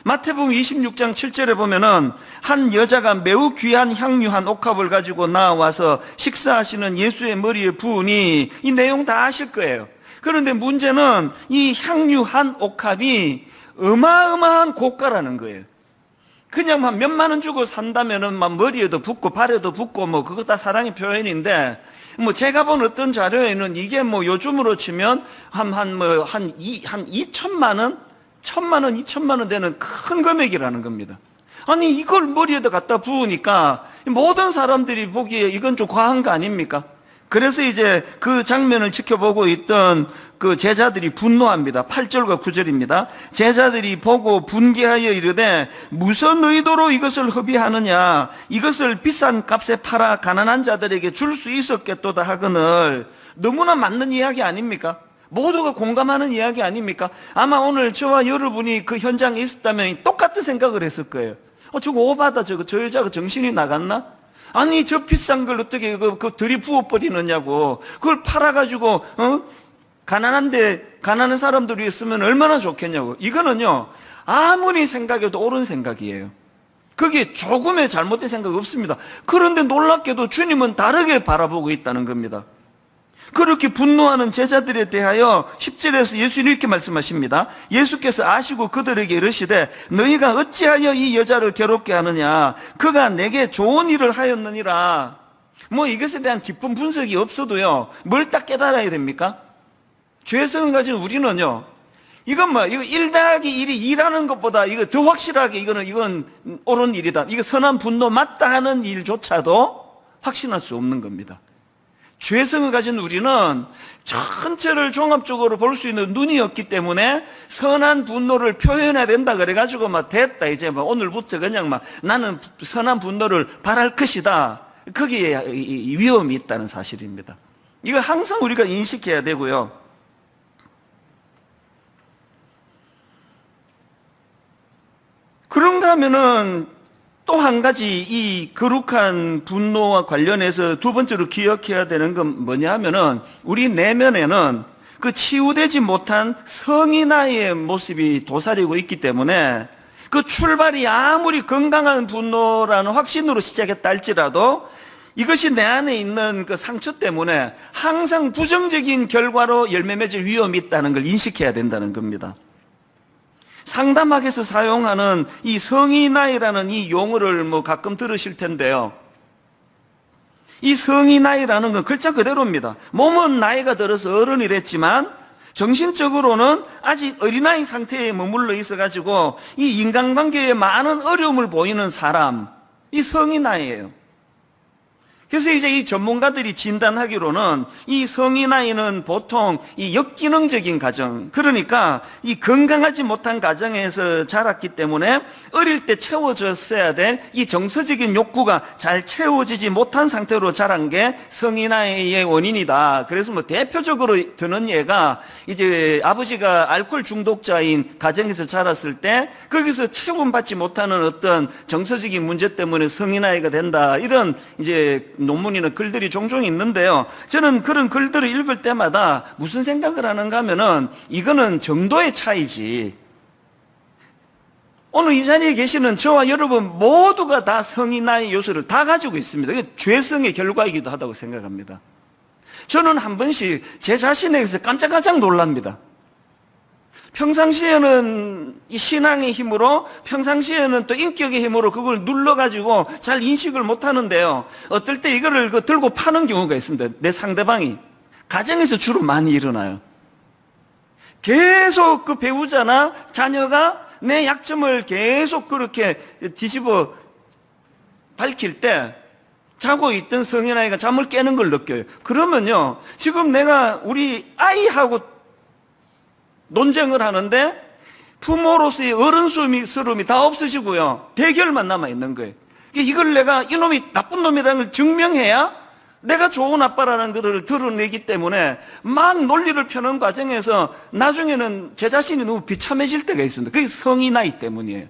마태복음 26장 7절에 보면은 한 여자가 매우 귀한 향유 한 옥합을 가지고 나와서 식사하시는 예수의 머리에 부으니, 이 내용 다 아실 거예요. 그런데 문제는 이 향유 한 옥합이 어마어마한 고가라는 거예요. 그냥 막 몇만 원 주고 산다면은 막 머리에도 붓고 발에도 붓고 뭐 그거 다 사랑의 표현인데, 뭐 제가 본 어떤 자료에는 이게 뭐 요즘으로 치면 한 2천만 원, 1,000만 원, 2천만 원 되는 큰 금액이라는 겁니다. 아니 이걸 머리에다 갖다 부으니까 모든 사람들이 보기에 이건 좀 과한 거 아닙니까? 그래서 이제 그 장면을 지켜보고 있던 그 제자들이 분노합니다. 8절과 9절입니다. 제자들이 보고 분개하여 이르되 무슨 의도로 이것을 허비하느냐, 이것을 비싼 값에 팔아 가난한 자들에게 줄 수 있었겠도다 하거늘. 너무나 맞는 이야기 아닙니까? 모두가 공감하는 이야기 아닙니까? 아마 오늘 저와 여러분이 그 현장에 있었다면 똑같은 생각을 했을 거예요. 저거 오바다, 저 여자가 정신이 나갔나? 아니, 저 비싼 걸 어떻게 그 들이부어버리느냐고. 그걸 팔아가지고, 가난한 사람들이 있으면 얼마나 좋겠냐고. 이거는요, 아무리 생각해도 옳은 생각이에요. 거기에 조금의 잘못된 생각 없습니다. 그런데 놀랍게도 주님은 다르게 바라보고 있다는 겁니다. 그렇게 분노하는 제자들에 대하여 10절에서 예수님이 이렇게 말씀하십니다. 예수께서 아시고 그들에게 이르시되 너희가 어찌하여 이 여자를 괴롭게 하느냐? 그가 내게 좋은 일을 하였느니라. 뭐 이것에 대한 깊은 분석이 없어도요, 뭘 딱 깨달아야 됩니까? 죄성을 가진 우리는요, 이거 1 더하기 1이 2라는 것보다 이거 더 확실하게 이건 옳은 일이다, 이거 선한 분노 맞다 하는 일조차도 확신할 수 없는 겁니다. 죄성을 가진 우리는 전체를 종합적으로 볼 수 있는 눈이 없기 때문에 선한 분노를 표현해야 된다 그래가지고 됐다, 이제 오늘부터 그냥 나는 선한 분노를 발할 것이다. 거기에 위험이 있다는 사실입니다. 이거 항상 우리가 인식해야 되고요. 그런가 하면은 또 한 가지 이 거룩한 분노와 관련해서 두 번째로 기억해야 되는 건 뭐냐 하면은 우리 내면에는 그 치유되지 못한 성인아이의 모습이 도사리고 있기 때문에 그 출발이 아무리 건강한 분노라는 확신으로 시작했다 할지라도 이것이 내 안에 있는 그 상처 때문에 항상 부정적인 결과로 열매 맺을 위험이 있다는 걸 인식해야 된다는 겁니다. 상담학에서 사용하는 이 성인아이라는 이 용어를 가끔 들으실 텐데요. 이 성인아이라는 건 글자 그대로입니다. 몸은 나이가 들어서 어른이 됐지만 정신적으로는 아직 어린아이 상태에 머물러 있어가지고 이 인간관계에 많은 어려움을 보이는 사람, 이 성인아이예요. 그래서 이제 이 전문가들이 진단하기로는 이 성인아이는 보통 이 역기능적인 가정, 그러니까 이 건강하지 못한 가정에서 자랐기 때문에 어릴 때 채워졌어야 될 이 정서적인 욕구가 잘 채워지지 못한 상태로 자란 게 성인아이의 원인이다. 그래서 대표적으로 드는 예가 이제 아버지가 알코올 중독자인 가정에서 자랐을 때 거기서 채움받지 못하는 어떤 정서적인 문제 때문에 성인아이가 된다. 이런 이제 논문이나 글들이 종종 있는데요. 저는 그런 글들을 읽을 때마다 무슨 생각을 하는가 하면은 이거는 정도의 차이지. 오늘 이 자리에 계시는 저와 여러분 모두가 다 성인아이 요소를 다 가지고 있습니다. 이게 죄성의 결과이기도 하다고 생각합니다. 저는 한 번씩 제 자신에게서 깜짝깜짝 놀랍니다. 평상시에는 이 신앙의 힘으로, 평상시에는 또 인격의 힘으로 그걸 눌러가지고 잘 인식을 못 하는데요. 어떨 때 이거를 들고 파는 경우가 있습니다. 내 상대방이. 가정에서 주로 많이 일어나요. 계속 그 배우자나 자녀가 내 약점을 계속 그렇게 뒤집어 밝힐 때 자고 있던 성인아이가 잠을 깨는 걸 느껴요. 그러면요, 지금 내가 우리 아이하고 논쟁을 하는데 부모로서의 어른스러움이 다 없으시고요, 대결만 남아있는 거예요. 이걸 내가 이놈이 나쁜 놈이라는 걸 증명해야 내가 좋은 아빠라는 것을 드러내기 때문에 막 논리를 펴는 과정에서 나중에는 제 자신이 너무 비참해질 때가 있습니다. 그게 성인아이 때문이에요.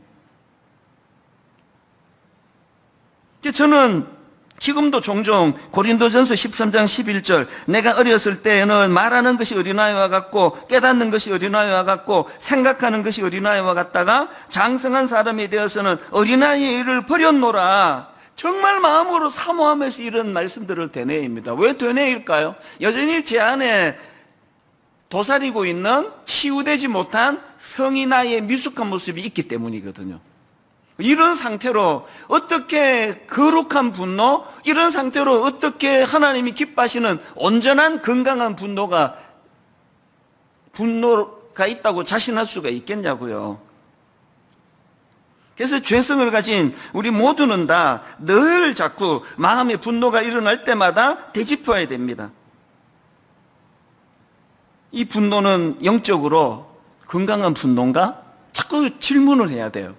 저는 지금도 종종 고린도전서 13장 11절 내가 어렸을 때에는 말하는 것이 어린아이와 같고 깨닫는 것이 어린아이와 같고 생각하는 것이 어린아이와 같다가 장성한 사람이 되어서는 어린아이의 일을 버렸노라. 정말 마음으로 사모하면서 이런 말씀들을 되뇌입니다. 왜 되뇌일까요? 여전히 제 안에 도사리고 있는 치유되지 못한 성인아이의 미숙한 모습이 있기 때문이거든요. 이런 상태로 어떻게 거룩한 분노, 이런 상태로 어떻게 하나님이 기뻐하시는 온전한 건강한 분노가 있다고 자신할 수가 있겠냐고요. 그래서 죄성을 가진 우리 모두는 다 늘 자꾸 마음의 분노가 일어날 때마다 되짚어야 됩니다. 이 분노는 영적으로 건강한 분노인가? 자꾸 질문을 해야 돼요.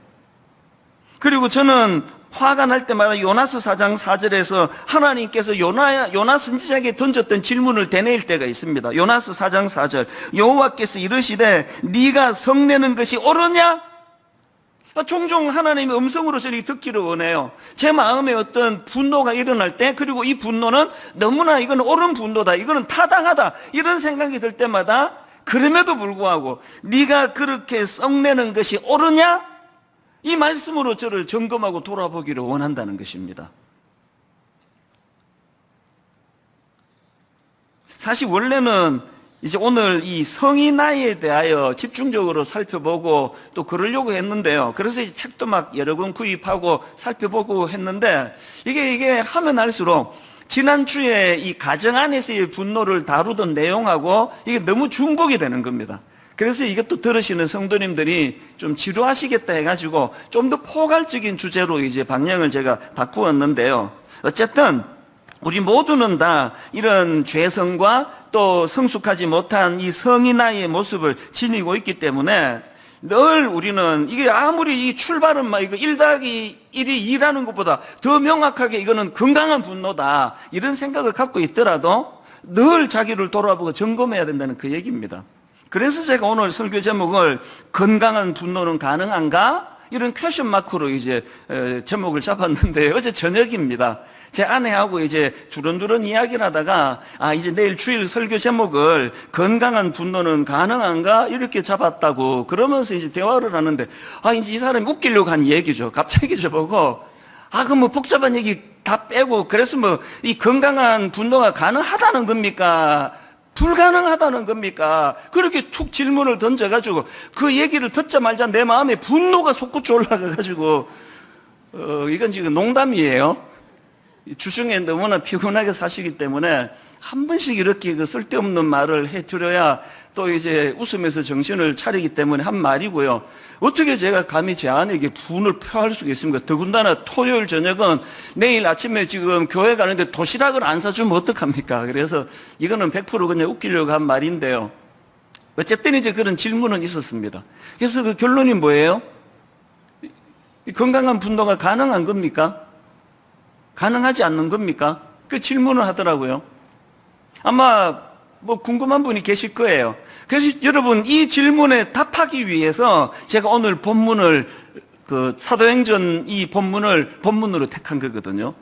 그리고 저는 화가 날 때마다 요나스 4장 4절에서 하나님께서 요나 선지자에게 던졌던 질문을 되뇌일 때가 있습니다. 요나스 4장 4절 여호와께서 이르시되 네가 성내는 것이 옳으냐? 종종 하나님의 음성으로 저를 듣기를 원해요. 제 마음에 어떤 분노가 일어날 때, 그리고 이 분노는 너무나 이건 옳은 분노다, 이거는 타당하다, 이런 생각이 들 때마다 그럼에도 불구하고 네가 그렇게 썩내는 것이 옳으냐? 이 말씀으로 저를 점검하고 돌아보기를 원한다는 것입니다. 사실 원래는 이제 오늘 이 성의 나이에 대하여 집중적으로 살펴보고 또 그러려고 했는데요. 그래서 이 책도 막 여러 권 구입하고 살펴보고 했는데 이게 하면 할수록 지난주에 이 가정 안에서의 분노를 다루던 내용하고 이게 너무 중복이 되는 겁니다. 그래서 이것도 들으시는 성도님들이 좀 지루하시겠다 해가지고 좀 더 포괄적인 주제로 이제 방향을 제가 바꾸었는데요. 어쨌든 우리 모두는 다 이런 죄성과 또 성숙하지 못한 이 성의 나이의 모습을 지니고 있기 때문에 늘 우리는 이게 아무리 이 출발은 막 이거 1+1이 2라는 것보다 더 명확하게 이거는 건강한 분노다, 이런 생각을 갖고 있더라도 늘 자기를 돌아보고 점검해야 된다는 그 얘기입니다. 그래서 제가 오늘 설교 제목을 건강한 분노는 가능한가? 이런 퀘션 마크로 이제 제목을 잡았는데 어제 저녁입니다. 제 아내하고 이제 두런두런 이야기를 하다가 이제 내일 주일 설교 제목을 건강한 분노는 가능한가 이렇게 잡았다고 그러면서 이제 대화를 하는데 이제 이 사람이 웃기려고 한 얘기죠. 갑자기 저보고 그럼 뭐 복잡한 얘기 다 빼고 그래서 뭐 이 건강한 분노가 가능하다는 겁니까? 불가능하다는 겁니까? 그렇게 툭 질문을 던져가지고 그 얘기를 듣자마자 내 마음에 분노가 솟구쳐 올라가가지고 이건 지금 농담이에요. 주중에 너무나 피곤하게 사시기 때문에 한 번씩 이렇게 그 쓸데없는 말을 해드려야 또 이제 웃으면서 정신을 차리기 때문에 한 말이고요. 어떻게 제가 감히 제 아내에게 분을 표할 수가 있습니까? 더군다나 토요일 저녁은 내일 아침에 지금 교회 가는데 도시락을 안 사주면 어떡합니까? 그래서 이거는 100% 그냥 웃기려고 한 말인데요. 어쨌든 이제 그런 질문은 있었습니다. 그래서 그 결론이 뭐예요? 건강한 분노가 가능한 겁니까? 가능하지 않는 겁니까? 그 질문을 하더라고요. 아마 뭐 궁금한 분이 계실 거예요. 그래서 여러분 이 질문에 답하기 위해서 제가 오늘 본문을 그 사도행전 이 본문으로 택한 거거든요.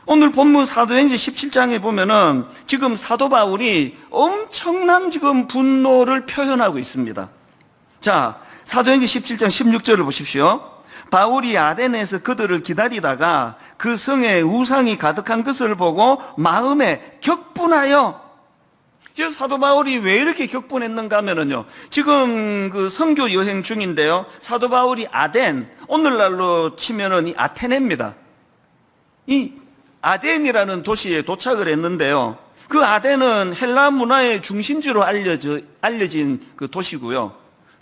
오늘 본문 사도행전 17장에 보면은 지금 사도 바울이 엄청난 지금 분노를 표현하고 있습니다. 자, 사도행전 17장 16절을 보십시오. 바울이 아덴에서 그들을 기다리다가 그 성에 우상이 가득한 것을 보고 마음에 격분하여, 지금 사도 바울이 왜 이렇게 격분했는가 하면은요, 지금 그 선교 여행 중인데요, 사도 바울이 아덴, 오늘날로 치면은 이 아테네입니다. 이 아덴이라는 도시에 도착을 했는데요, 그 아덴은 헬라 문화의 중심지로 알려진 그 도시고요,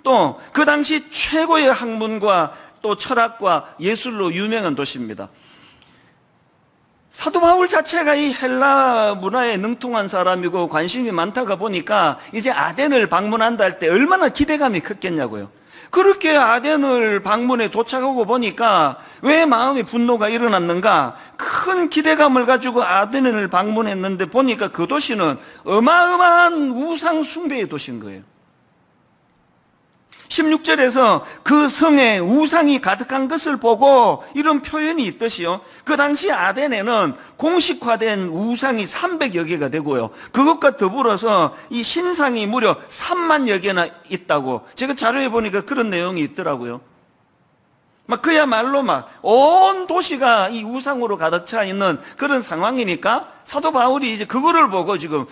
또 그 당시 최고의 학문과 또 철학과 예술로 유명한 도시입니다. 사도 바울 자체가 이 헬라 문화에 능통한 사람이고 관심이 많다가 보니까 이제 아덴을 방문한다 할 때 얼마나 기대감이 컸겠냐고요. 그렇게 아덴을 방문해 도착하고 보니까 왜 마음의 분노가 일어났는가? 큰 기대감을 가지고 아덴을 방문했는데 보니까 그 도시는 어마어마한 우상 숭배의 도시인 거예요. 16절에서 그 성에 우상이 가득한 것을 보고 이런 표현이 있듯이요, 그 당시 아덴에는 공식화된 우상이 300여 개가 되고요, 그것과 더불어서 이 신상이 무려 3만여 개나 있다고 제가 자료에 보니까 그런 내용이 있더라고요. 그야말로 온 도시가 이 우상으로 가득 차 있는 그런 상황이니까 사도 바울이 이제 그거를 보고 지금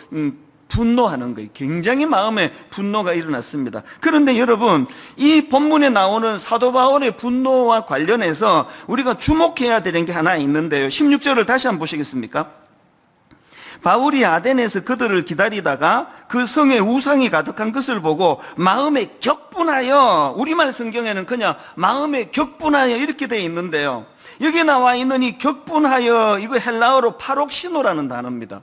분노하는 거예요. 굉장히 마음에 분노가 일어났습니다. 그런데 여러분, 이 본문에 나오는 사도 바울의 분노와 관련해서 우리가 주목해야 되는 게 하나 있는데요. 16절을 다시 한번 보시겠습니까? 바울이 아덴에서 그들을 기다리다가 그 성에 우상이 가득한 것을 보고 마음에 격분하여, 우리말 성경에는 그냥 마음에 격분하여 이렇게 되어 있는데요, 여기 나와 있는 이 격분하여, 이거 헬라어로 파록시노라는 단어입니다.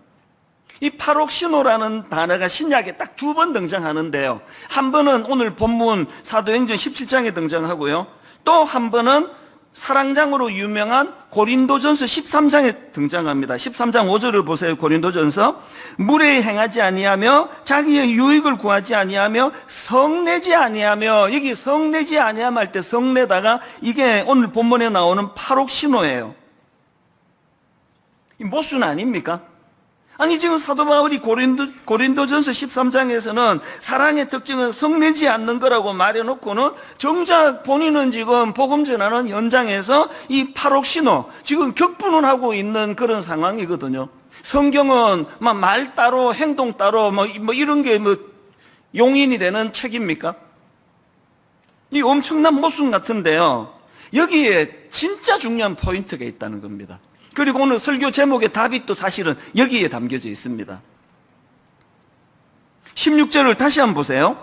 이 파록시노라는 단어가 신약에 딱 2번 등장하는데요, 한 번은 오늘 본문 사도행전 17장에 등장하고요, 또 한 번은 사랑장으로 유명한 고린도전서 13장에 등장합니다. 13장 5절을 보세요. 고린도전서. 물에 행하지 아니하며 자기의 유익을 구하지 아니하며 성내지 아니하며, 여기 성내지 아니하며 할 때 성내다가 이게 오늘 본문에 나오는 파록신호예요. 이 모순 아닙니까? 아니 지금 사도 바울이 고린도전서 13장에서는 사랑의 특징은 성내지 않는 거라고 말해놓고는 정작 본인은 지금 복음 전하는 현장에서 이 파록신호, 지금 격분을 하고 있는 그런 상황이거든요. 성경은 막 말 따로 행동 따로 뭐 이런 게 용인이 되는 책입니까? 이 엄청난 모순 같은데요. 여기에 진짜 중요한 포인트가 있다는 겁니다. 그리고 오늘 설교 제목의 답이 또 사실은 여기에 담겨져 있습니다. 16절을 다시 한번 보세요.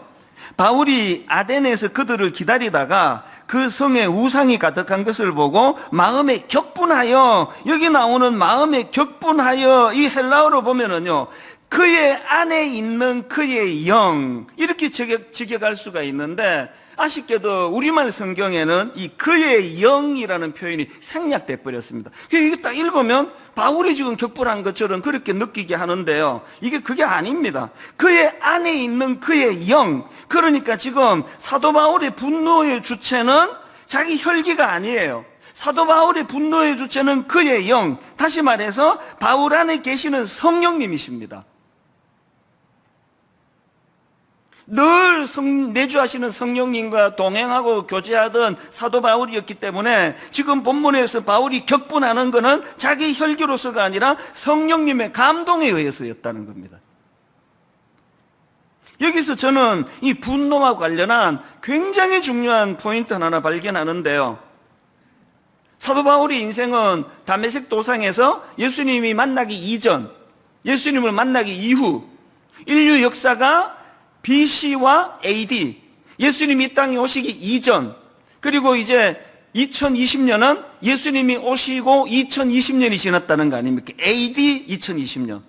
바울이 아덴에서 그들을 기다리다가 그 성에 우상이 가득한 것을 보고 마음에 격분하여, 여기 나오는 마음에 격분하여, 이 헬라어로 보면은요, 그의 안에 있는 그의 영, 이렇게 직역할 수가 있는데, 아쉽게도 우리말 성경에는 이 그의 영이라는 표현이 생략돼 버렸습니다. 이게 딱 읽으면 바울이 지금 격분한 것처럼 그렇게 느끼게 하는데요. 그게 아닙니다. 그의 안에 있는 그의 영. 그러니까 지금 사도 바울의 분노의 주체는 자기 혈기가 아니에요. 사도 바울의 분노의 주체는 그의 영. 다시 말해서 바울 안에 계시는 성령님이십니다. 늘 내주하시는 성령님과 동행하고 교제하던 사도 바울이었기 때문에 지금 본문에서 바울이 격분하는 것은 자기 혈기로서가 아니라 성령님의 감동에 의해서였다는 겁니다. 여기서 저는 이 분노와 관련한 굉장히 중요한 포인트 하나 발견하는데요. 사도 바울의 인생은 다메섹 도상에서 예수님이 만나기 이전, 예수님을 만나기 이후, 인류 역사가 BC와 AD, 예수님이 이 땅에 오시기 이전, 그리고 이제 2020년은 예수님이 오시고 2020년이 지났다는 거 아닙니까? AD 2020년.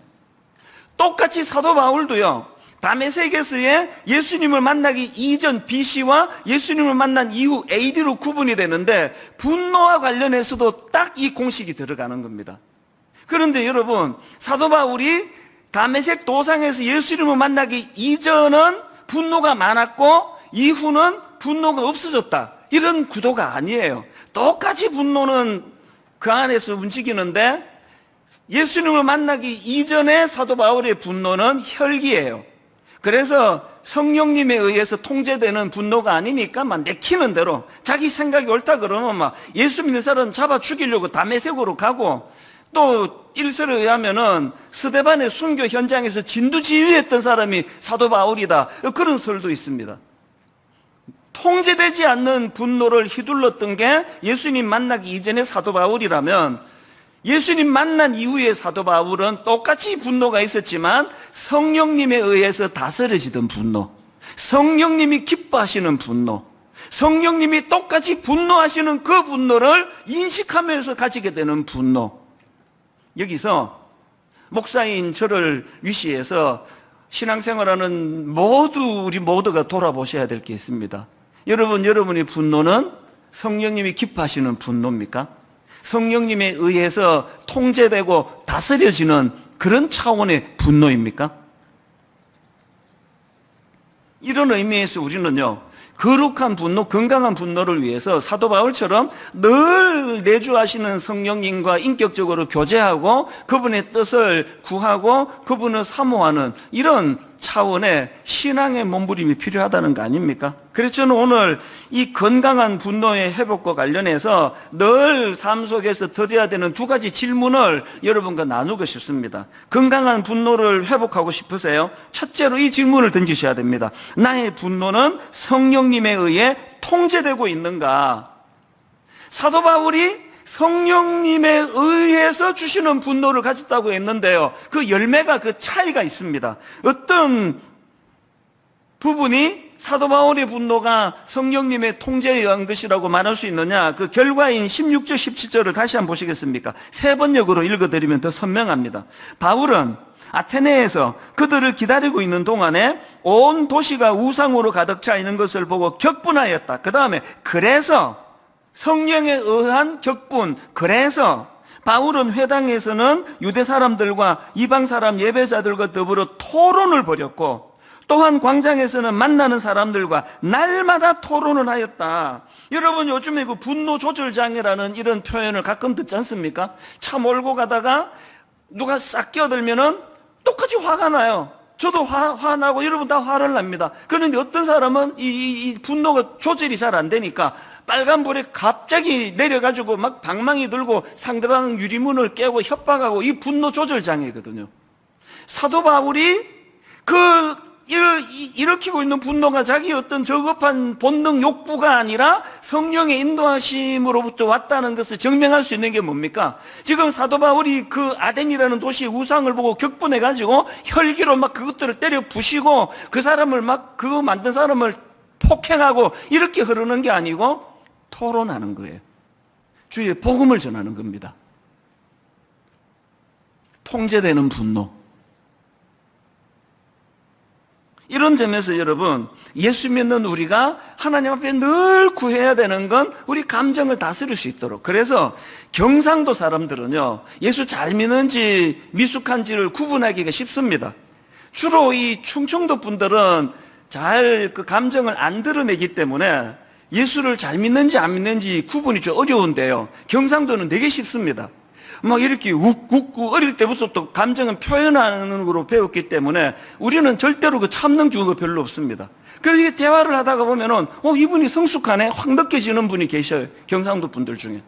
똑같이 사도 바울도요, 다메섹에서의 예수님을 만나기 이전 BC와 예수님을 만난 이후 AD로 구분이 되는데, 분노와 관련해서도 딱 이 공식이 들어가는 겁니다. 그런데 여러분, 사도 바울이 다메섹 도상에서 예수님을 만나기 이전은 분노가 많았고 이후는 분노가 없어졌다, 이런 구도가 아니에요. 똑같이 분노는 그 안에서 움직이는데, 예수님을 만나기 이전에 사도 바울의 분노는 혈기예요. 그래서 성령님에 의해서 통제되는 분노가 아니니까 막 내키는 대로 자기 생각이 옳다 그러면 막 예수 믿는 사람 잡아 죽이려고 다메섹으로 가고, 또 일설에 의하면은 스데반의 순교 현장에서 진두지휘했던 사람이 사도 바울이다, 그런 설도 있습니다. 통제되지 않는 분노를 휘둘렀던 게 예수님 만나기 이전의 사도 바울이라면, 예수님 만난 이후의 사도 바울은 똑같이 분노가 있었지만 성령님에 의해서 다스려지던 분노, 성령님이 기뻐하시는 분노, 성령님이 똑같이 분노하시는 그 분노를 인식하면서 가지게 되는 분노. 여기서 목사인 저를 위시해서 신앙생활하는 우리 모두가 돌아보셔야 될 게 있습니다. 여러분의 분노는 성령님이 기뻐하시는 분노입니까? 성령님에 의해서 통제되고 다스려지는 그런 차원의 분노입니까? 이런 의미에서 우리는요, 거룩한 분노, 건강한 분노를 위해서 사도 바울처럼 늘 내주하시는 성령님과 인격적으로 교제하고 그분의 뜻을 구하고 그분을 사모하는 이런 차원의 신앙의 몸부림이 필요하다는 거 아닙니까? 그래서 저는 오늘 이 건강한 분노의 회복과 관련해서 늘 삶 속에서 드려야 되는 두 가지 질문을 여러분과 나누고 싶습니다. 건강한 분노를 회복하고 싶으세요? 첫째로 이 질문을 던지셔야 됩니다. 나의 분노는 성령님에 의해 통제되고 있는가? 사도 바울이 성령님에 의해서 주시는 분노를 가졌다고 했는데요, 그 열매가, 그 차이가 있습니다. 어떤 부분이 사도 바울의 분노가 성령님의 통제에 의한 것이라고 말할 수 있느냐? 그 결과인 16절 17절을 다시 한번 보시겠습니까? 세 번역으로 읽어드리면 더 선명합니다. 바울은 아테네에서 그들을 기다리고 있는 동안에 온 도시가 우상으로 가득 차 있는 것을 보고 격분하였다. 그 다음에 그래서 성령에 의한 격분. 그래서 바울은 회당에서는 유대 사람들과 이방 사람 예배자들과 더불어 토론을 벌였고, 또한 광장에서는 만나는 사람들과 날마다 토론을 하였다. 여러분, 요즘에 그 분노 조절 장애라는 이런 표현을 가끔 듣지 않습니까? 차 몰고 가다가 누가 싹 끼어들면은 똑같이 화가 나요. 저도 화나고 여러분 다 화를 납니다. 그런데 어떤 사람은 이 분노가 조절이 잘 안 되니까 빨간불에 갑자기 내려가지고 막 방망이 들고 상대방 유리문을 깨고 협박하고, 이 분노 조절 장애거든요. 사도 바울이 일으키고 있는 분노가 자기 어떤 저급한 본능 욕구가 아니라 성령의 인도하심으로부터 왔다는 것을 증명할 수 있는 게 뭡니까? 지금 사도 바울이 그 아덴이라는 도시의 우상을 보고 격분해가지고 혈기로 막 그것들을 때려 부시고 그 사람을 막 그거 만든 사람을 폭행하고 이렇게 흐르는 게 아니고 토론하는 거예요. 주의 복음을 전하는 겁니다. 통제되는 분노. 이런 점에서 여러분, 예수 믿는 우리가 하나님 앞에 늘 구해야 되는 건 우리 감정을 다스릴 수 있도록. 그래서 경상도 사람들은요, 예수 잘 믿는지 미숙한지를 구분하기가 쉽습니다. 주로 이 충청도 분들은 잘 그 감정을 안 드러내기 때문에 예수를 잘 믿는지 안 믿는지 구분이 좀 어려운데요, 경상도는 되게 쉽습니다. 막 이렇게 웃고 어릴 때부터 또 감정은 표현하는 거로 배웠기 때문에 우리는 절대로 그 참는 경우가 별로 없습니다. 그래서 대화를 하다가 보면은 이분이 성숙하네 확 느껴지는 분이 계셔요. 경상도 분들 중에.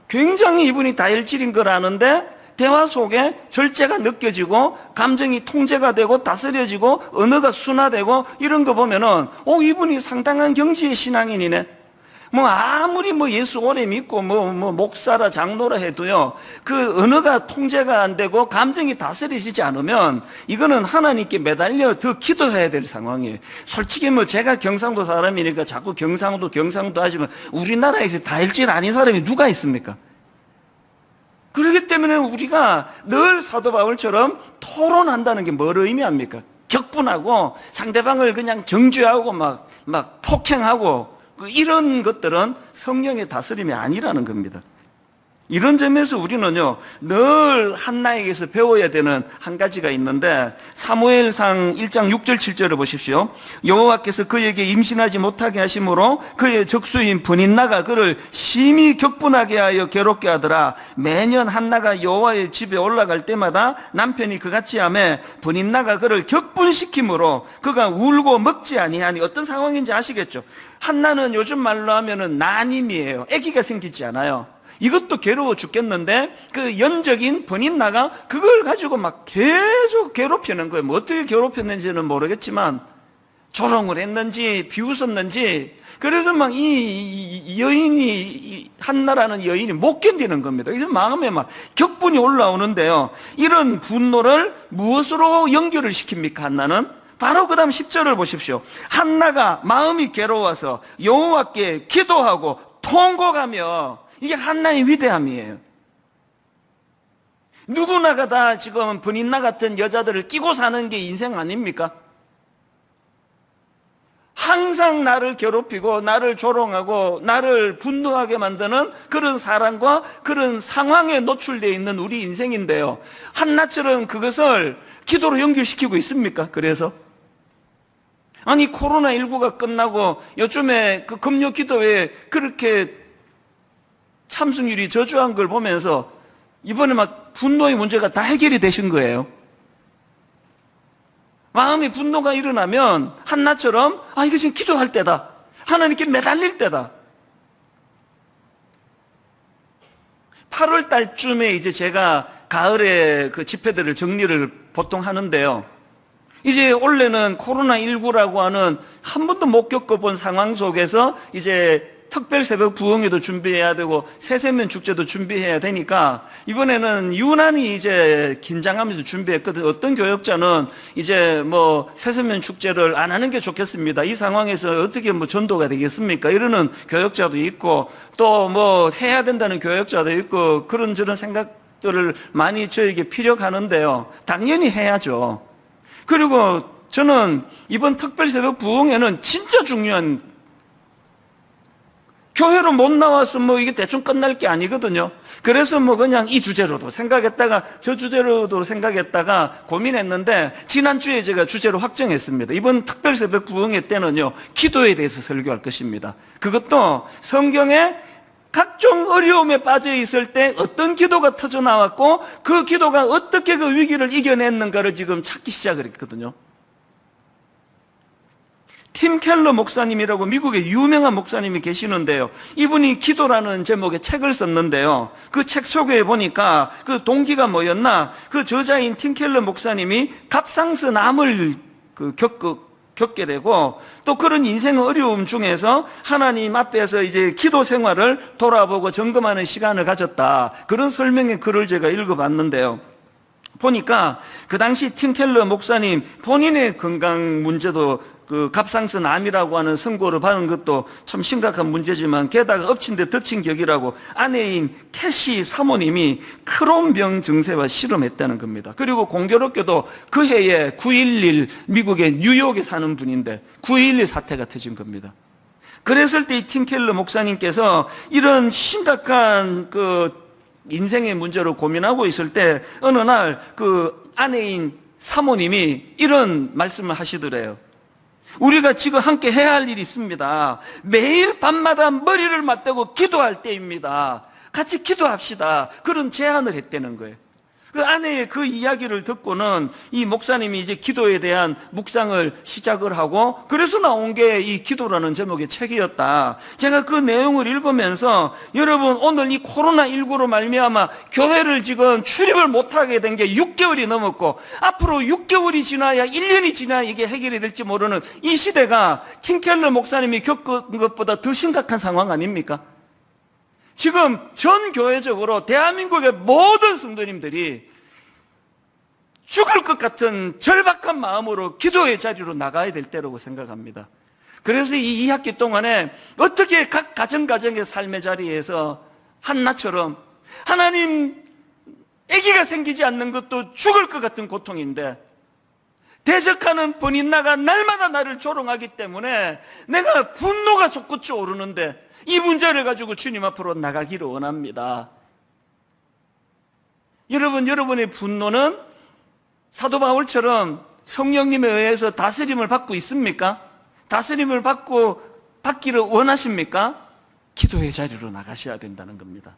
굉장히 이분이 다혈질인 걸 아는데 대화 속에 절제가 느껴지고 감정이 통제가 되고 다스려지고 언어가 순화되고 이런 거 보면은 이분이 상당한 경지의 신앙인이네. 아무리 예수 오래 믿고 목사라 장로라 해도요, 그 언어가 통제가 안 되고 감정이 다스려지지 않으면 이거는 하나님께 매달려 더 기도해야 될 상황이에요. 솔직히 제가 경상도 사람이니까 자꾸 경상도 하지만 우리나라에서 다혈질 아닌 사람이 누가 있습니까? 그렇기 때문에 우리가 늘 사도 바울처럼 토론한다는 게 뭘 의미합니까? 격분하고 상대방을 그냥 정죄하고 막 폭행하고 이런 것들은 성령의 다스림이 아니라는 겁니다. 이런 점에서 우리는요, 늘 한나에게서 배워야 되는 한 가지가 있는데, 사무엘상 1장 6절 7절을 보십시오. 여호와께서 그에게 임신하지 못하게 하심으로 그의 적수인 브닛나가 그를 심히 격분하게 하여 괴롭게 하더라. 매년 한나가 여호와의 집에 올라갈 때마다 남편이 그같이 하매 브닛나가 그를 격분시킴으로 그가 울고 먹지 아니하니. 어떤 상황인지 아시겠죠? 한나는 요즘 말로 하면은 난임이에요. 아기가 생기지 않아요. 이것도 괴로워 죽겠는데 그 연적인 브닛나가 그걸 가지고 막 계속 괴롭히는 거예요. 어떻게 괴롭혔는지는 모르겠지만 조롱을 했는지 비웃었는지, 그래서 막 이 여인이, 한나라는 여인이 못 견디는 겁니다. 그래서 마음에 막 격분이 올라오는데요, 이런 분노를 무엇으로 연결을 시킵니까? 한나는 바로 그 다음 10절을 보십시오. 한나가 마음이 괴로워서 여호와께 기도하고 통곡하며. 이게 한나의 위대함이에요. 누구나가 다 지금 브닛나 같은 여자들을 끼고 사는 게 인생 아닙니까? 항상 나를 괴롭히고 나를 조롱하고 나를 분노하게 만드는 그런 사람과 그런 상황에 노출되어 있는 우리 인생인데요, 한나처럼 그것을 기도로 연결시키고 있습니까? 그래서 아니, 코로나19가 끝나고 요즘에 그 금요 기도회에 그렇게 참석률이 저조한 걸 보면서 이번에 막 분노의 문제가 다 해결이 되신 거예요. 마음에 분노가 일어나면 한나처럼 이거 지금 기도할 때다, 하나님께 매달릴 때다. 8월 달쯤에 이제 제가 가을에 그 집회들을 정리를 보통 하는데요, 이제 원래는 코로나19라고 하는 한 번도 못 겪어본 상황 속에서 이제 특별 새벽 부흥회도 준비해야 되고 새세면 축제도 준비해야 되니까 이번에는 유난히 이제 긴장하면서 준비했거든요. 어떤 교역자는 이제 새세면 축제를 안 하는 게 좋겠습니다, 이 상황에서 어떻게 전도가 되겠습니까? 이러는 교역자도 있고, 또 해야 된다는 교역자도 있고, 그런저런 생각들을 많이 저에게 피력하는데요, 당연히 해야죠. 그리고 저는 이번 특별 새벽 부흥회는 진짜 중요한 교회로 못 나와서 뭐 이게 대충 끝날 게 아니거든요. 그래서 뭐 그냥 이 주제로도 생각했다가 저 주제로도 생각했다가 고민했는데 지난주에 제가 주제로 확정했습니다. 이번 특별 새벽 부흥회 때는요, 기도에 대해서 설교할 것입니다. 그것도 성경에 각종 어려움에 빠져 있을 때 어떤 기도가 터져 나왔고 그 기도가 어떻게 그 위기를 이겨냈는가를 지금 찾기 시작을 했거든요. 팀 켈러 목사님이라고 미국의 유명한 목사님이 계시는데요. 이분이 기도라는 제목의 책을 썼는데요. 그 책 소개해 보니까 그 동기가 뭐였나? 그 저자인 팀 켈러 목사님이 갑상선암을 겪게 되고 또 그런 인생의 어려움 중에서 하나님 앞에서 이제 기도 생활을 돌아보고 점검하는 시간을 가졌다. 그런 설명의 글을 제가 읽어봤는데요. 보니까 그 당시 팀 켈러 목사님 본인의 건강 문제도 그 갑상선 암이라고 하는 선고를 받은 것도 참 심각한 문제지만 게다가 엎친 데 덮친 격이라고 아내인 캐시 사모님이 크론병 증세와 실험했다는 겁니다. 그리고 공교롭게도 그 해에 9.11 미국의 뉴욕에 사는 분인데 9.11 사태가 터진 겁니다. 그랬을 때 이 팀 켈러 목사님께서 이런 심각한 그 인생의 문제로 고민하고 있을 때 어느 날 그 아내인 사모님이 이런 말씀을 하시더래요. 우리가 지금 함께 해야 할 일이 있습니다. 매일 밤마다 머리를 맞대고 기도할 때입니다. 같이 기도합시다. 그런 제안을 했다는 거예요. 그 아내의 그 이야기를 듣고는 이 목사님이 이제 기도에 대한 묵상을 시작을 하고 그래서 나온 게 이 기도라는 제목의 책이었다. 제가 그 내용을 읽으면서 여러분 오늘 이 코로나19로 말미암아 교회를 지금 출입을 못하게 된 게 6개월이 넘었고 앞으로 6개월이 지나야 1년이 지나야 이게 해결이 될지 모르는 이 시대가 팀 켈러 목사님이 겪은 것보다 더 심각한 상황 아닙니까? 지금 전 교회적으로 대한민국의 모든 성도님들이 죽을 것 같은 절박한 마음으로 기도의 자리로 나가야 될 때라고 생각합니다. 그래서 이 2학기 동안에 어떻게 각 가정의 삶의 자리에서 한나처럼 하나님 아기가 생기지 않는 것도 죽을 것 같은 고통인데 대적하는 번인나가 날마다 나를 조롱하기 때문에 내가 분노가 솟구쳐 오르는데 이 문제를 가지고 주님 앞으로 나가기를 원합니다. 여러분의 분노는 사도 바울처럼 성령님에 의해서 다스림을 받고 있습니까? 다스림을 받기를 원하십니까? 기도의 자리로 나가셔야 된다는 겁니다.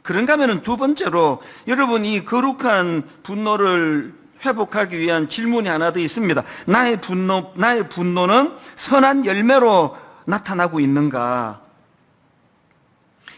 그런가 하면 두 번째로 여러분 이 거룩한 분노를 회복하기 위한 질문이 하나 더 있습니다. 나의 분노는 선한 열매로 나타나고 있는가?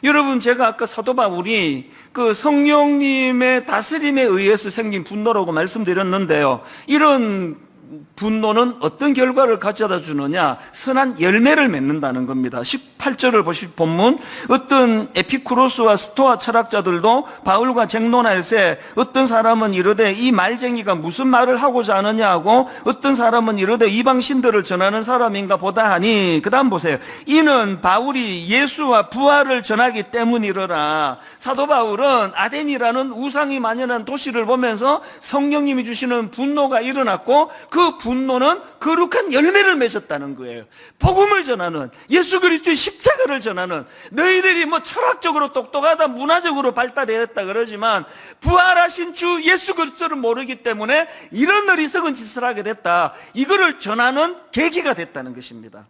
여러분 제가 아까 사도 바울이 그 성령님의 다스림에 의해서 생긴 분노라고 말씀드렸는데요. 이런 분노는 어떤 결과를 가져다 주느냐? 선한 열매를 맺는다는 겁니다. 18절을 보실 본문, 어떤 에피쿠로스와 스토아 철학자들도 바울과 쟁론할세 어떤 사람은 이르되 이 말쟁이가 무슨 말을 하고자 하느냐 하고 어떤 사람은 이르되 이방신들을 전하는 사람인가 보다 하니 그 다음 보세요. 이는 바울이 예수와 부활을 전하기 때문이러라. 사도 바울은 아덴이라는 우상이 만연한 도시를 보면서 성령님이 주시는 분노가 일어났고 그 분노는 거룩한 열매를 맺었다는 거예요. 복음을 전하는, 예수 그리스도의 십자가를 전하는, 너희들이 뭐 철학적으로 똑똑하다, 문화적으로 발달했다 그러지만 부활하신 주 예수 그리스도를 모르기 때문에 이런 어리석은 짓을 하게 됐다. 이거를 전하는 계기가 됐다는 것입니다.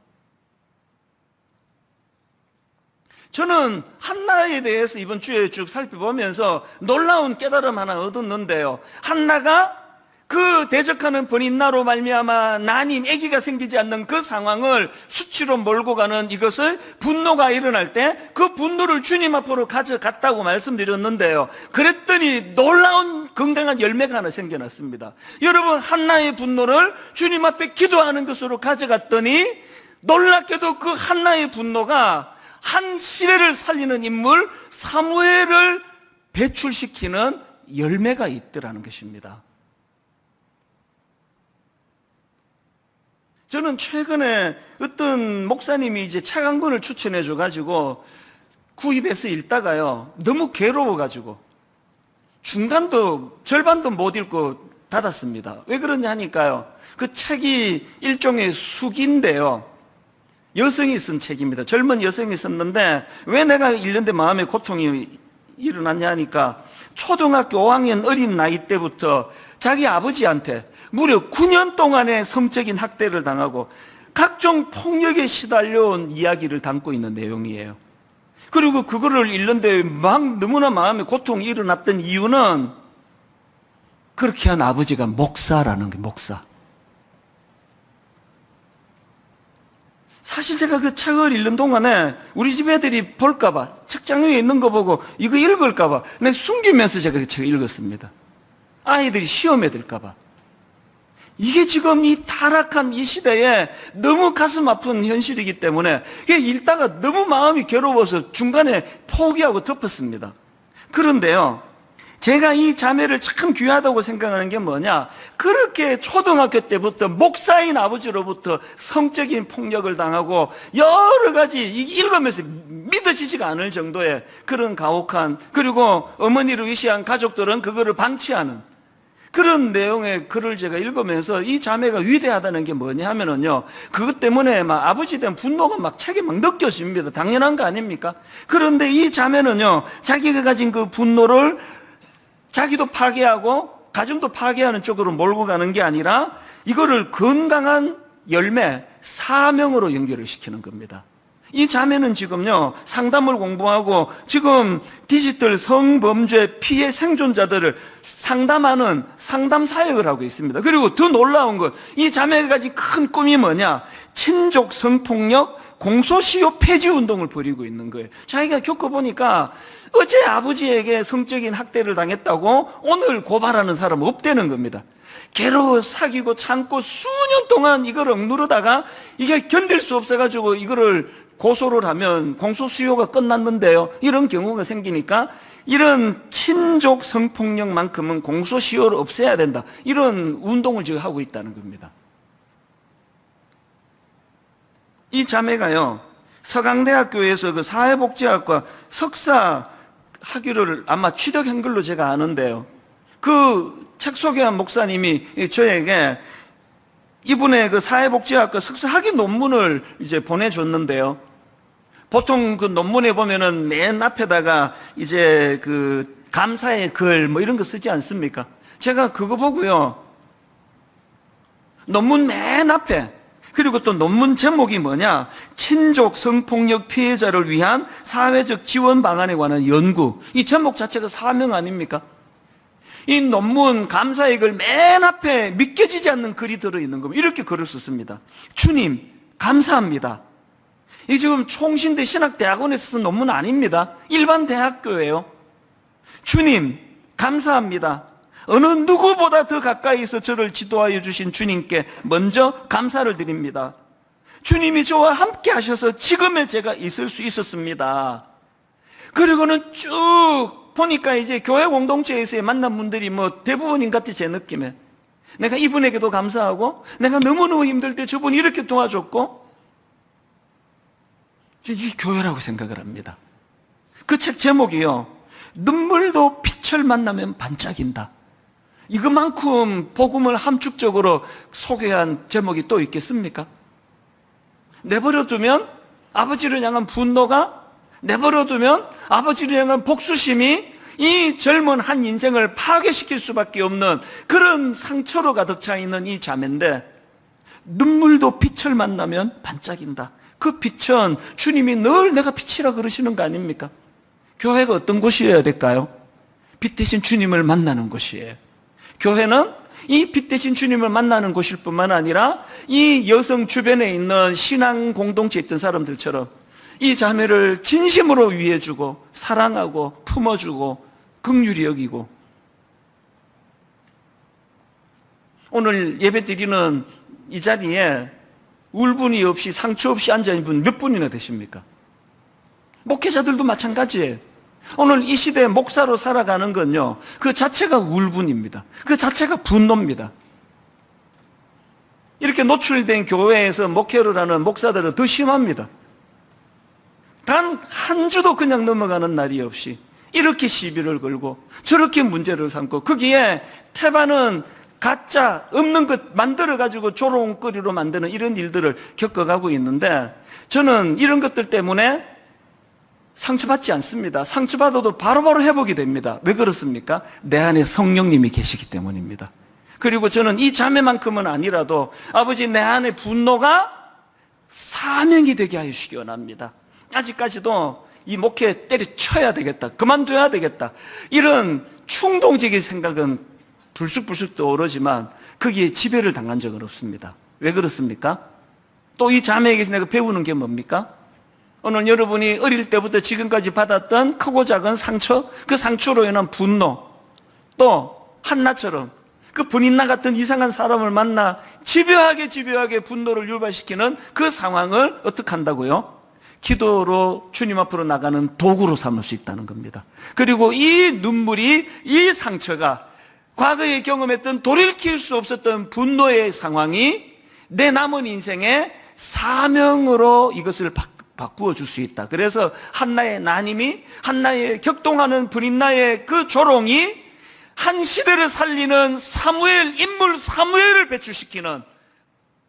저는 한나에 대해서 이번 주에 쭉 살펴보면서 놀라운 깨달음 하나 얻었는데요. 한나가 그 대적하는 번인나로 말미암아 나님 아기가 생기지 않는 그 상황을 수치로 몰고 가는 이것을 분노가 일어날 때 그 분노를 주님 앞으로 가져갔다고 말씀드렸는데요. 그랬더니 놀라운 건강한 열매가 하나 생겨났습니다. 여러분 한나의 분노를 주님 앞에 기도하는 것으로 가져갔더니 놀랍게도 그 한나의 분노가 한 시대를 살리는 인물 사무엘을 배출시키는 열매가 있더라는 것입니다. 저는 최근에 어떤 목사님이 이제 책 한 권을 추천해 줘가지고 구입해서 읽다가요, 너무 괴로워가지고 절반도 못 읽고 닫았습니다. 왜 그러냐 하니까요, 그 책이 일종의 수기인데요. 여성이 쓴 책입니다. 젊은 여성이 썼는데 왜 내가 일련대 마음의 고통이 일어났냐 하니까 초등학교 5학년 어린 나이 때부터 자기 아버지한테 무려 9년 동안의 성적인 학대를 당하고 각종 폭력에 시달려온 이야기를 담고 있는 내용이에요. 그리고 그거를 읽는데 막 너무나 마음에 고통이 일어났던 이유는 그렇게 한 아버지가 목사라는 게 목사. 사실 제가 그 책을 읽는 동안에 우리 집 애들이 볼까봐 책장 위에 있는 거 보고 이거 읽을까봐 내가 숨기면서 제가 그 책을 읽었습니다. 아이들이 시험에 들까봐. 이게 지금 이 타락한 이 시대에 너무 가슴 아픈 현실이기 때문에 이게 읽다가 너무 마음이 괴로워서 중간에 포기하고 덮었습니다. 그런데요, 제가 이 자매를 참 귀하다고 생각하는 게 뭐냐, 그렇게 초등학교 때부터 목사인 아버지로부터 성적인 폭력을 당하고 여러 가지 읽으면서 믿어지지가 않을 정도의 그런 가혹한, 그리고 어머니를 위시한 가족들은 그거를 방치하는 그런 내용의 글을 제가 읽으면서 이 자매가 위대하다는 게 뭐냐 하면은요, 그것 때문에 막 아버지에 대한 분노가 막 책에 막 느껴집니다. 당연한 거 아닙니까? 그런데 이 자매는요, 자기가 가진 그 분노를 자기도 파괴하고 가정도 파괴하는 쪽으로 몰고 가는 게 아니라 이거를 건강한 열매, 사명으로 연결을 시키는 겁니다. 이 자매는 지금요, 상담을 공부하고 지금 디지털 성범죄 피해 생존자들을 상담하는 상담 사역을 하고 있습니다. 그리고 더 놀라운 건 이 자매가 가진 큰 꿈이 뭐냐, 친족 성폭력 공소시효 폐지 운동을 벌이고 있는 거예요. 자기가 겪어보니까 어제 아버지에게 성적인 학대를 당했다고 오늘 고발하는 사람은 없다는 겁니다. 괴로워 사귀고 참고 수년 동안 이걸 억누르다가 이게 견딜 수 없어가지고 이거를 고소를 하면 공소시효가 끝났는데요, 이런 경우가 생기니까 이런 친족 성폭력만큼은 공소시효를 없애야 된다, 이런 운동을 지금 하고 있다는 겁니다. 이 자매가요, 서강대학교에서 그 사회복지학과 석사 학위를 아마 취득한 걸로 제가 아는데요, 그 책 소개한 목사님이 저에게 이분의 그 사회복지학과 석사 학위 논문을 이제 보내줬는데요, 보통 그 논문에 보면은 맨 앞에다가 이제 그 감사의 글 뭐 이런 거 쓰지 않습니까? 제가 그거 보고요, 논문 맨 앞에, 그리고 또 논문 제목이 뭐냐, 친족 성폭력 피해자를 위한 사회적 지원 방안에 관한 연구. 이 제목 자체가 사명 아닙니까? 이 논문 감사의 글 맨 앞에 믿겨지지 않는 글이 들어있는 겁니다. 이렇게 글을 썼습니다. 주님 감사합니다. 이 지금 총신대 신학대학원에서 쓴 논문 아닙니다. 일반 대학교예요. 주님 감사합니다. 어느 누구보다 더 가까이서 저를 지도하여 주신 주님께 먼저 감사를 드립니다. 주님이 저와 함께 하셔서 지금의 제가 있을 수 있었습니다. 그리고는 쭉 보니까 이제 교회 공동체에서의 만난 분들이 뭐 대부분인 것 같아, 제 느낌에. 내가 이분에게도 감사하고, 내가 너무너무 힘들 때 저분이 이렇게 도와줬고, 이 교회라고 생각을 합니다. 그 책 제목이요, 눈물도 빛을 만나면 반짝인다. 이것만큼 복음을 함축적으로 소개한 제목이 또 있겠습니까? 내버려두면 아버지를 향한 분노가, 내버려두면 아버지를 향한 복수심이 이 젊은 한 인생을 파괴시킬 수밖에 없는 그런 상처로 가득 차 있는 이 자매인데, 눈물도 빛을 만나면 반짝인다. 그 빛은 주님이 늘 내가 빛이라 그러시는 거 아닙니까? 교회가 어떤 곳이어야 될까요? 빛 대신 주님을 만나는 곳이에요. 교회는 이 빛 대신 주님을 만나는 곳일 뿐만 아니라 이 여성 주변에 있는 신앙 공동체에 있던 사람들처럼 이 자매를 진심으로 위해주고 사랑하고 품어주고 긍휼히 여기고, 오늘 예배 드리는 이 자리에 울분이 없이 상처 없이 앉아있는 분 몇 분이나 되십니까? 목회자들도 마찬가지예요. 오늘 이 시대에 목사로 살아가는 건요, 그 자체가 울분입니다. 그 자체가 분노입니다. 이렇게 노출된 교회에서 목회를 하는 목사들은 더 심합니다. 단 한 주도 그냥 넘어가는 날이 없이 이렇게 시비를 걸고 저렇게 문제를 삼고, 거기에 태반은 가짜 없는 것 만들어가지고 조롱거리로 만드는 이런 일들을 겪어가고 있는데, 저는 이런 것들 때문에 상처받지 않습니다. 상처받아도 바로바로 회복이 됩니다. 왜 그렇습니까? 내 안에 성령님이 계시기 때문입니다. 그리고 저는 이 자매만큼은 아니라도 아버지 내 안에 분노가 사명이 되게 하여 주시기 원합니다. 아직까지도 이 목회 때려쳐야 되겠다, 그만둬야 되겠다, 이런 충동적인 생각은 불쑥불쑥 떠오르지만 거기에 지배를 당한 적은 없습니다. 왜 그렇습니까? 또 이 자매에게서 내가 배우는 게 뭡니까? 오늘 여러분이 어릴 때부터 지금까지 받았던 크고 작은 상처, 그 상처로 인한 분노, 또 한나처럼 그 분인나 같은 이상한 사람을 만나 집요하게 분노를 유발시키는 그 상황을 어떻게 한다고요? 기도로 주님 앞으로 나가는 도구로 삼을 수 있다는 겁니다. 그리고 이 눈물이, 이 상처가 과거에 경험했던 돌이킬 수 없었던 분노의 상황이 내 남은 인생의 사명으로 이것을 바꾸어 줄 수 있다. 그래서 한나의 난임이, 한나의 격동하는 분인나의 그 조롱이 한 시대를 살리는 인물 사무엘을 배출시키는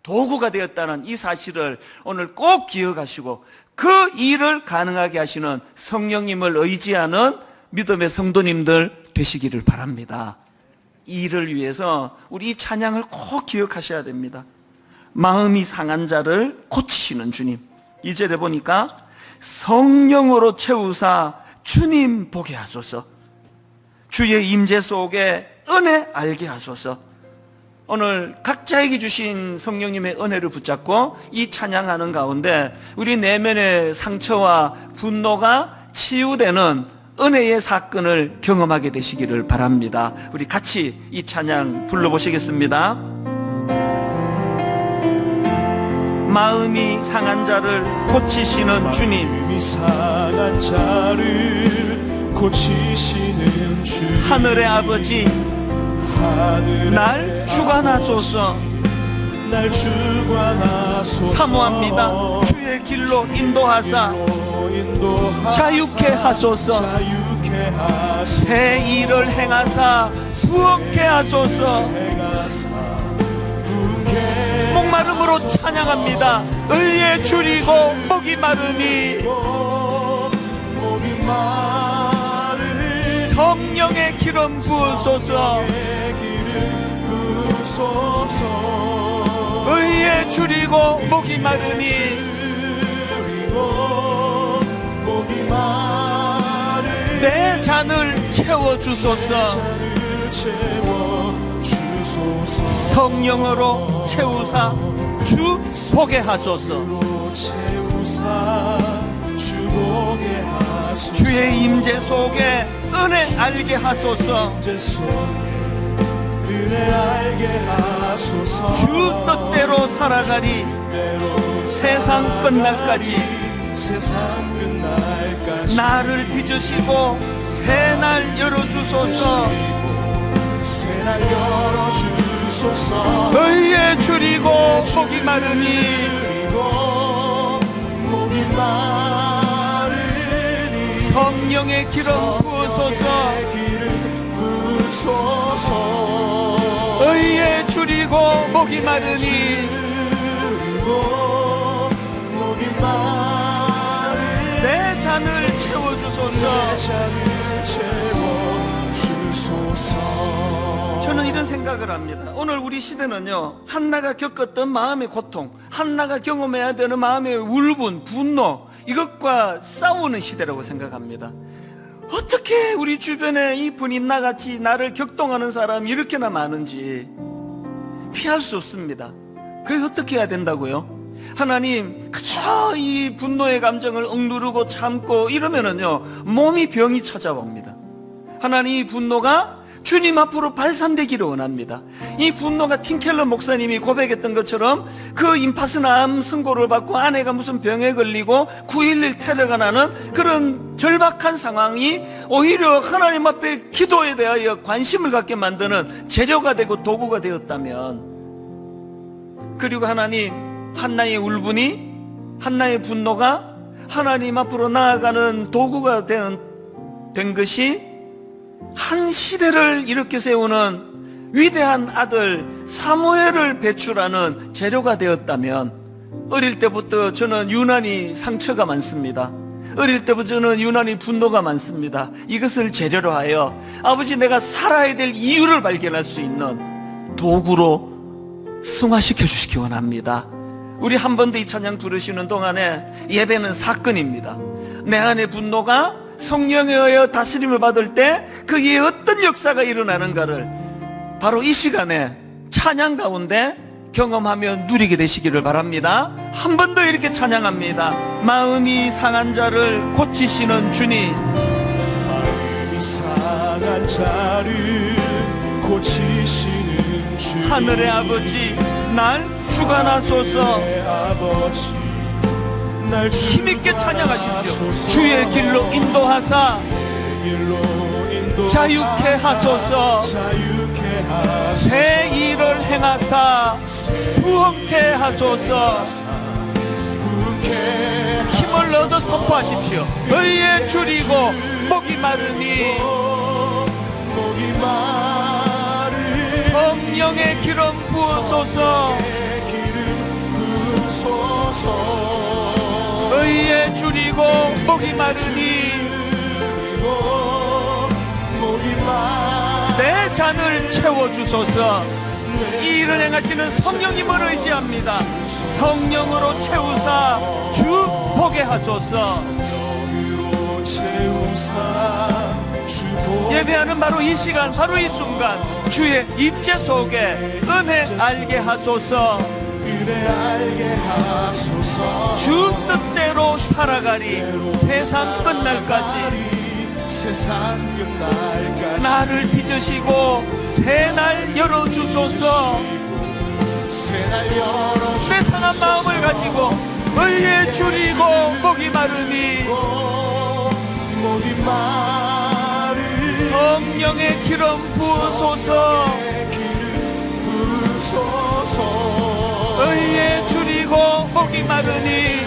도구가 되었다는 이 사실을 오늘 꼭 기억하시고 그 일을 가능하게 하시는 성령님을 의지하는 믿음의 성도님들 되시기를 바랍니다. 이 일을 위해서 우리 이 찬양을 꼭 기억하셔야 됩니다. 마음이 상한 자를 고치시는 주님. 2절에 보니까 성령으로 채우사 주님 보게 하소서, 주의 임재 속에 은혜 알게 하소서. 오늘 각자에게 주신 성령님의 은혜를 붙잡고 이 찬양하는 가운데 우리 내면의 상처와 분노가 치유되는 은혜의 사건을 경험하게 되시기를 바랍니다. 우리 같이 이 찬양 불러보시겠습니다. 마음이 상한 자를 고치시는 주님, 마음이 상한 자를 고치시는 주님, 하늘의 아버지 하늘의 날 주관하소서. 날 주관하소서. 사모합니다. 주의 길로 인도하사 자유케 하소서. 자유케 하소서. 새 일을 행하사 부엌케 하소서. 목마름으로 찬양합니다. 의에 줄이고 목이 마르니 성령의 기름 부으소서. 의에 줄이고 목이 마르니 내 잔을 채워주소서. 성령으로 채우사 주 보게 하소서. 주의 임재 속에 은혜 알게 하소서. 주 뜻대로 살아가리. 세상 끝날까지 나를 빚으시고 새 날 열어주소서. 의에 줄이고 목이 마르니 성령의 기름 부으소서. 의에 줄이고 목이 마르니 내 잔을 채워주소서. 저는 이런 생각을 합니다. 오늘 우리 시대는요, 한나가 겪었던 마음의 고통, 한나가 경험해야 되는 마음의 울분, 분노, 이것과 싸우는 시대라고 생각합니다. 어떻게 우리 주변에 이 분인나같이 나를 격동하는 사람이 이렇게나 많은지 피할 수 없습니다. 그래서 어떻게 해야 된다고요? 하나님, 그저 이 분노의 감정을 억누르고 참고 이러면은요, 몸이 병이 찾아옵니다. 하나님, 이 분노가 주님 앞으로 발산되기를 원합니다. 이 분노가 틴켈러 목사님이 고백했던 것처럼 그 임파스남 선고를 받고 아내가 무슨 병에 걸리고 9.11 테러가 나는 그런 절박한 상황이 오히려 하나님 앞에 기도에 대하여 관심을 갖게 만드는 재료가 되고 도구가 되었다면, 그리고 하나님, 한나의 울분이, 한나의 분노가 하나님 앞으로 나아가는 도구가 된 것이 한 시대를 일으켜 세우는 위대한 아들 사무엘을 배출하는 재료가 되었다면, 어릴 때부터 저는 유난히 상처가 많습니다. 어릴 때부터 저는 유난히 분노가 많습니다. 이것을 재료로 하여 아버지 내가 살아야 될 이유를 발견할 수 있는 도구로 승화시켜 주시기 원합니다. 우리 한 번 더 이 찬양 부르시는 동안에 예배는 사건입니다. 내 안의 분노가 성령에 의해 다스림을 받을 때 거기에 어떤 역사가 일어나는가를 바로 이 시간에 찬양 가운데 경험하며 누리게 되시기를 바랍니다. 한 번 더 이렇게 찬양합니다. 마음이 상한 자를 고치시는 주님. 마음이 상한 자를 고치시는 주님. 하늘의 아버지 날 주관하소서. 하늘의 아버지 날 힘있게 찬양하십시오. 주관하소서. 주의 길로 인도하사 길로 인도하사. 자유케 하소서. 자유케 하소서. 새 일을 행하사 부흥케 하소서. 부흥케 힘을 얻어 선포하십시오. 의에 줄이고 목이 마르니 목이 마르니 성령의 기름 부으소서. 기름 부소서. 의에 줄이고 목이 마르니 목이 마르니 내 잔을 채워주소서. 이 일을 행하시는 성령님을 의지합니다. 성령으로 채우사 주 보게 하소서. 영으로 채우사 주 보게 예배하는 바로 이 시간, 바로 이 순간 주의 임재 속에 은혜 알게 하소서. 은혜 알게 하소서. 주 뜻대로 살아가리 세상 끝날까지. 세상 끝날까지 나를 빚으시고 새 날 열어주소서. 새날 열어 내 상한 마음을 가지고 의에 줄이고 목이 마르니 목이 마르니 성령의 기름 부으소서. 기름 부소서. 의에 줄이고 목이 마르니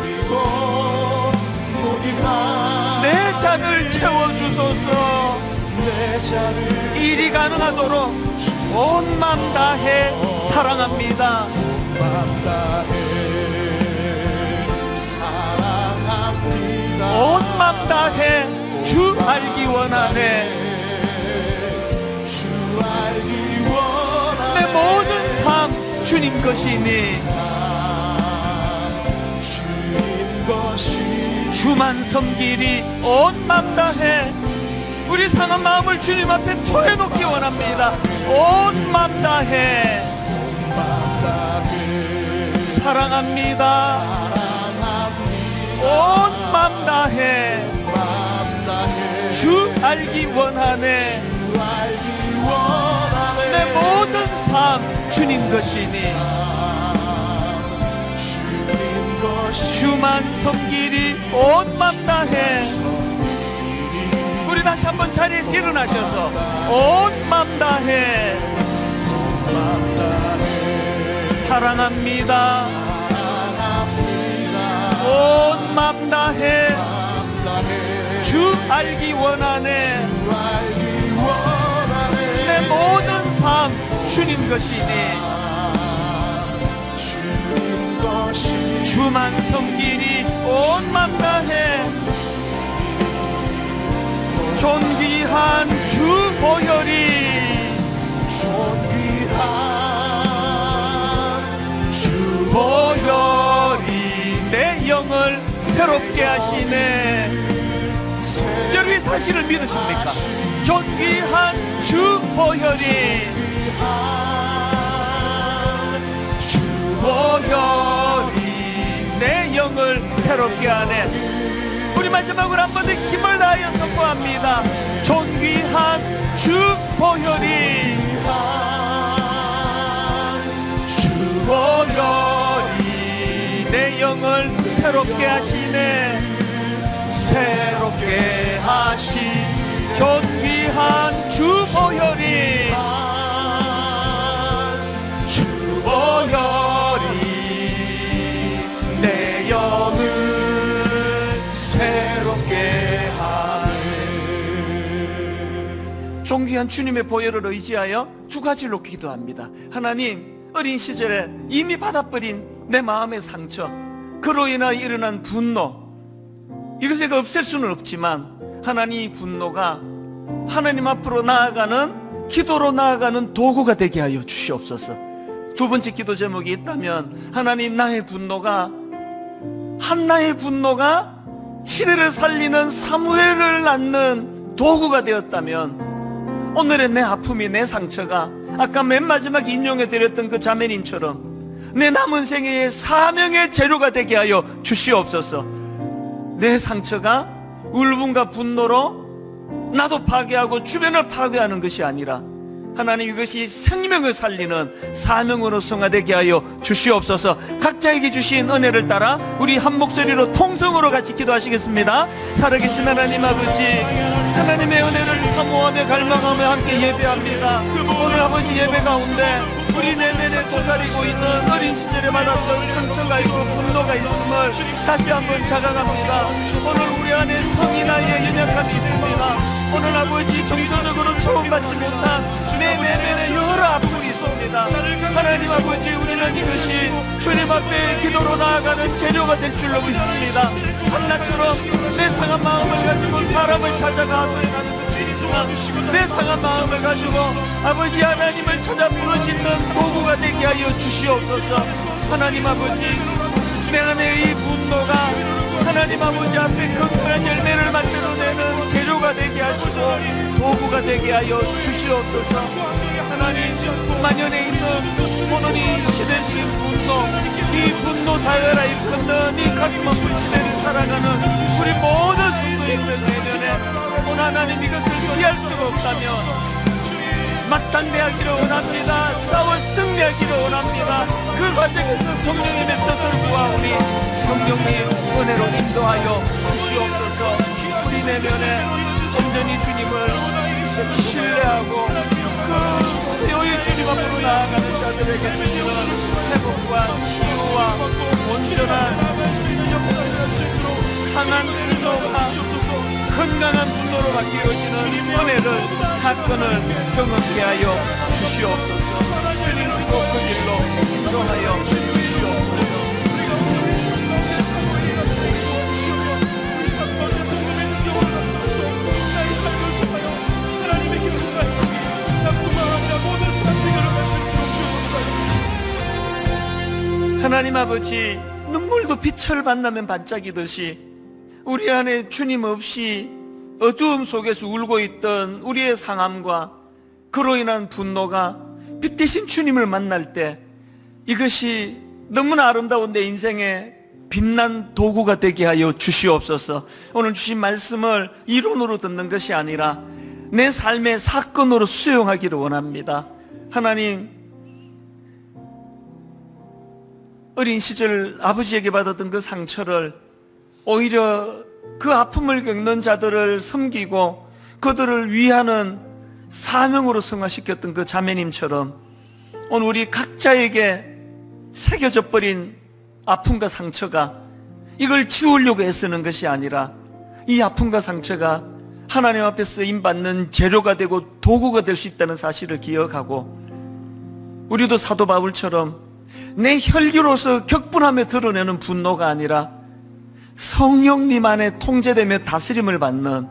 그리고 목이 마르니 내 잔을 채워주소서. 내 잔을 일이 가능하도록 온 맘 다해 사랑합니다. 맘 다해 사랑합니다. 온 맘 다해 주 알기 원하네. 주 알기 원하네. 내 모든 삶 주님 것이니 주님 것이 주만 섬기리 온 맘 다해. 우리 상한 마음을 주님 앞에 토해놓기 원합니다. 온 맘 다해 맘 다해 사랑합니다. 온 맘 다해 맘 다해 주 알기 원하네. 주 알기 원하네. 내 모든 삶 주님 것이니 주님 것이 주만 섬기리 온 맘 다해. 우리 다시 한번 자리에서 일어나셔서 온 맘 다해 맘 다해 사랑합니다. 온 맘 다해 맘 다해 주 알기 원하네. 주 알기 원하네. 내 모든 삶 주님 것이니 주님 것이 주만 섬기리 온 맘 다해. 존귀한 주 보혈이 존귀한 주 보혈이 내 영을 새롭게 하시네. 여러분 이 사실을 믿으십니까? 존귀한 주 보혈이 주 보혈이 내 영을 새롭게 하네. 우리 마지막으로 한 번 더 힘을 다하여 선포합니다. 존귀한 주 보혈이 주 보혈이 내 영을 새롭게 하시네. 새롭게 하신 존귀한 주 보혈이 주 보혈이 내 영을 새롭게 하네. 존귀한 주님의 보혈을 의지하여 두 가지로 기도합니다. 하나님, 어린 시절에 이미 받아버린 내 마음의 상처, 그로 인하여 일어난 분노, 이것을 없앨 수는 없지만 하나님 이 분노가 하나님 앞으로 나아가는, 기도로 나아가는 도구가 되게 하여 주시옵소서. 두 번째 기도 제목이 있다면, 하나님 나의 분노가, 한나의 분노가 시대를 살리는 사무엘을 낳는 도구가 되었다면, 오늘의 내 아픔이, 내 상처가 아까 맨 마지막 인용해 드렸던 그 자매님처럼 내 남은 생애의 사명의 재료가 되게 하여 주시옵소서. 내 상처가 울분과 분노로 나도 파괴하고 주변을 파괴하는 것이 아니라 하나님 이것이 생명을 살리는 사명으로 성화되게 하여 주시옵소서. 각자에게 주신 은혜를 따라 우리 한 목소리로 통성으로 같이 기도하시겠습니다. 살아계신 하나님 아버지, 하나님의 은혜를 사모하며 갈망하며 함께 예배합니다. 오늘 아버지 예배 가운데 우리 내면에 도사리고 있는 어린 시절에 받았던 상처가 있고 분노가 있음을 다시 한번 자각합니다. 오늘 우리 안에 성인아이의 연약함이 있습니다. 오늘 아버지 정서적으로 처음받지 못한 내 내면에 여러 아픔이 있습니다. 하나님 아버지, 우리는 이것이 주님 앞에 기도로 나아가는 재료가 될 줄로 믿습니다. 한나처럼 내 상한 마음을 가지고 사람을 찾아가는 것이 있지만 내 상한 마음을 가지고 아버지 하나님을 찾아 부르짖는 도구가 되게 하여 주시옵소서. 하나님 아버지, 내 안에 이 분노가 하나님 아버지 앞에 건강한 열매를 만들어내는 재료가 되게 하시고 도구가 되게 하여 주시옵소서. 하나님, 만연해 있는 오늘 이 시대적인 분노, 이 분노 사회라 이끄는 이 가슴 아픈 시대를 살아가는 우리 모든 성도님들 내면에 오늘 하나님 이것을 피할 수가 없다면 맞상대하기를 원합니다. 싸워 승리하기를 원합니다. 그 과정에서 성령님의 뜻을 구하오니 성령님 은혜로 인도하여 주시옵소서. 우리 내면에 온전히 주님을 신뢰하고 그 뼈의 주님 앞으로 나아가는 자들에게 주시는 회복과 치유와 온전한 강한 분노가 건강한 분노로 바뀌어지는 은혜를, 사건을 경험케 하여 주시옵소서. 주님 높은 길로 인도하여 주시옵소서. 하나님 아버지, 눈물도 빛을 만나면 반짝이듯이 우리 안에 주님 없이 어두움 속에서 울고 있던 우리의 상함과 그로 인한 분노가 빛 대신 주님을 만날 때 이것이 너무나 아름다운 내 인생의 빛난 도구가 되게 하여 주시옵소서. 오늘 주신 말씀을 이론으로 듣는 것이 아니라 내 삶의 사건으로 수용하기를 원합니다. 하나님, 어린 시절 아버지에게 받았던 그 상처를 오히려 그 아픔을 겪는 자들을 섬기고 그들을 위하는 사명으로 성화시켰던 그 자매님처럼 오늘 우리 각자에게 새겨져 버린 아픔과 상처가 이걸 지우려고 애쓰는 것이 아니라 이 아픔과 상처가 하나님 앞에 쓰임받는 재료가 되고 도구가 될 수 있다는 사실을 기억하고, 우리도 사도 바울처럼 내 혈기로서 격분하며 드러내는 분노가 아니라 성령님 안에 통제되며 다스림을 받는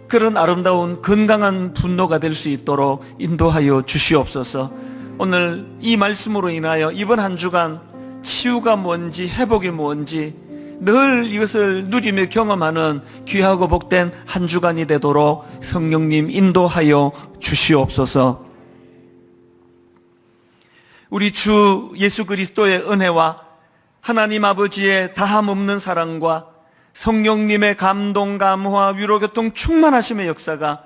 그런 아름다운 건강한 분노가 될 수 있도록 인도하여 주시옵소서. 오늘 이 말씀으로 인하여 이번 한 주간 치유가 뭔지 회복이 뭔지 늘 이것을 누리며 경험하는 귀하고 복된 한 주간이 되도록 성령님 인도하여 주시옵소서. 우리 주 예수 그리스도의 은혜와 하나님 아버지의 다함없는 사랑과 성령님의 감동, 감화, 위로, 교통, 충만하심의 역사가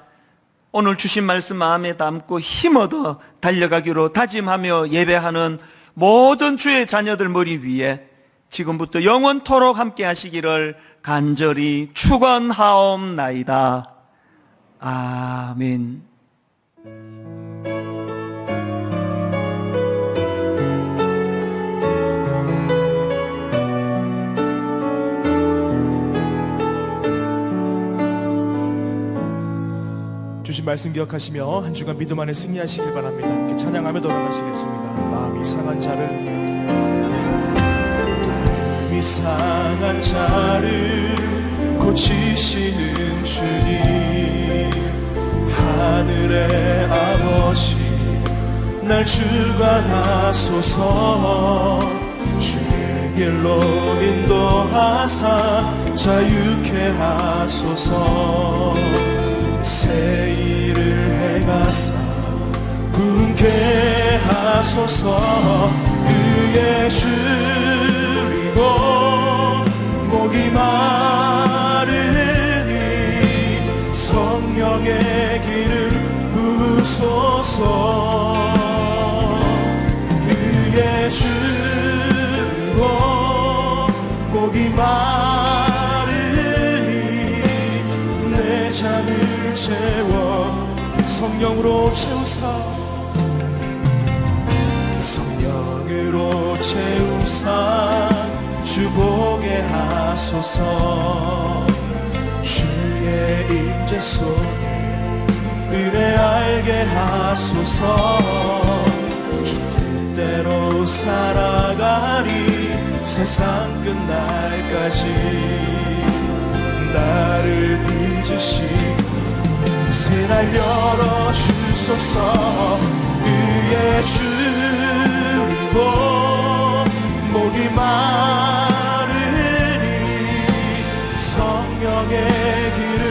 오늘 주신 말씀 마음에 담고 힘얻어 달려가기로 다짐하며 예배하는 모든 주의 자녀들 머리 위에 지금부터 영원토록 함께 하시기를 간절히 축원하옵나이다. 아멘. 주신 말씀 기억하시며 한 주간 믿음 안에 승리하시길 바랍니다. 함께 찬양하며 돌아가시겠습니다. 마음이 상한 자를 상한 자를 고치시는 주님, 하늘의 아버지 날 주관하소서. 주의 길로 인도하사 자유케 하소서. 새 일을 행하사 분케 하소서. 그의 줄이고 목이 마르니 성령의 길을 부으소서. 그의 줄이고 목이 마르니 내 잔을 채워 성령으로 채우사. 성령으로 채우사 주보게 하소서. 주의 임재 속에 은혜 알게 하소서. 주 뜻대로 살아가리 세상 끝날까지. 나를 빚으시고 새 날 열어주소서. 그의 줄이고 목이 마르니 성령의 길을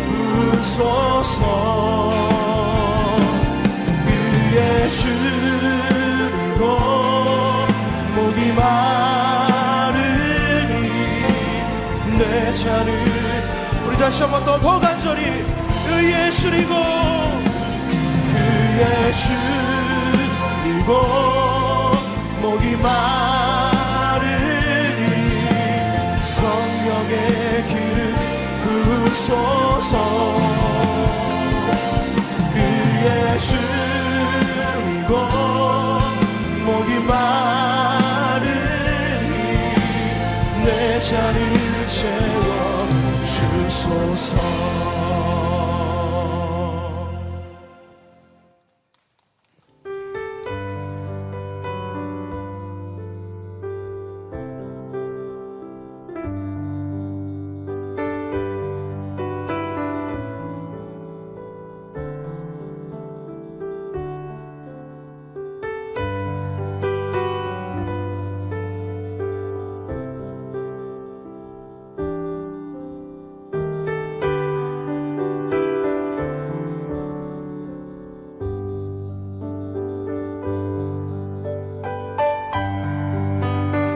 부으소서. 그의 줄이고 목이 마르니 내 잔을 우리 다시 한 번 더 간절히 그의 줄이고 그의 줄이고 목이 마르니 성령의 길을 부으소서. 그의 줄이고 목이 마르니 내 잔을 채워 주소서.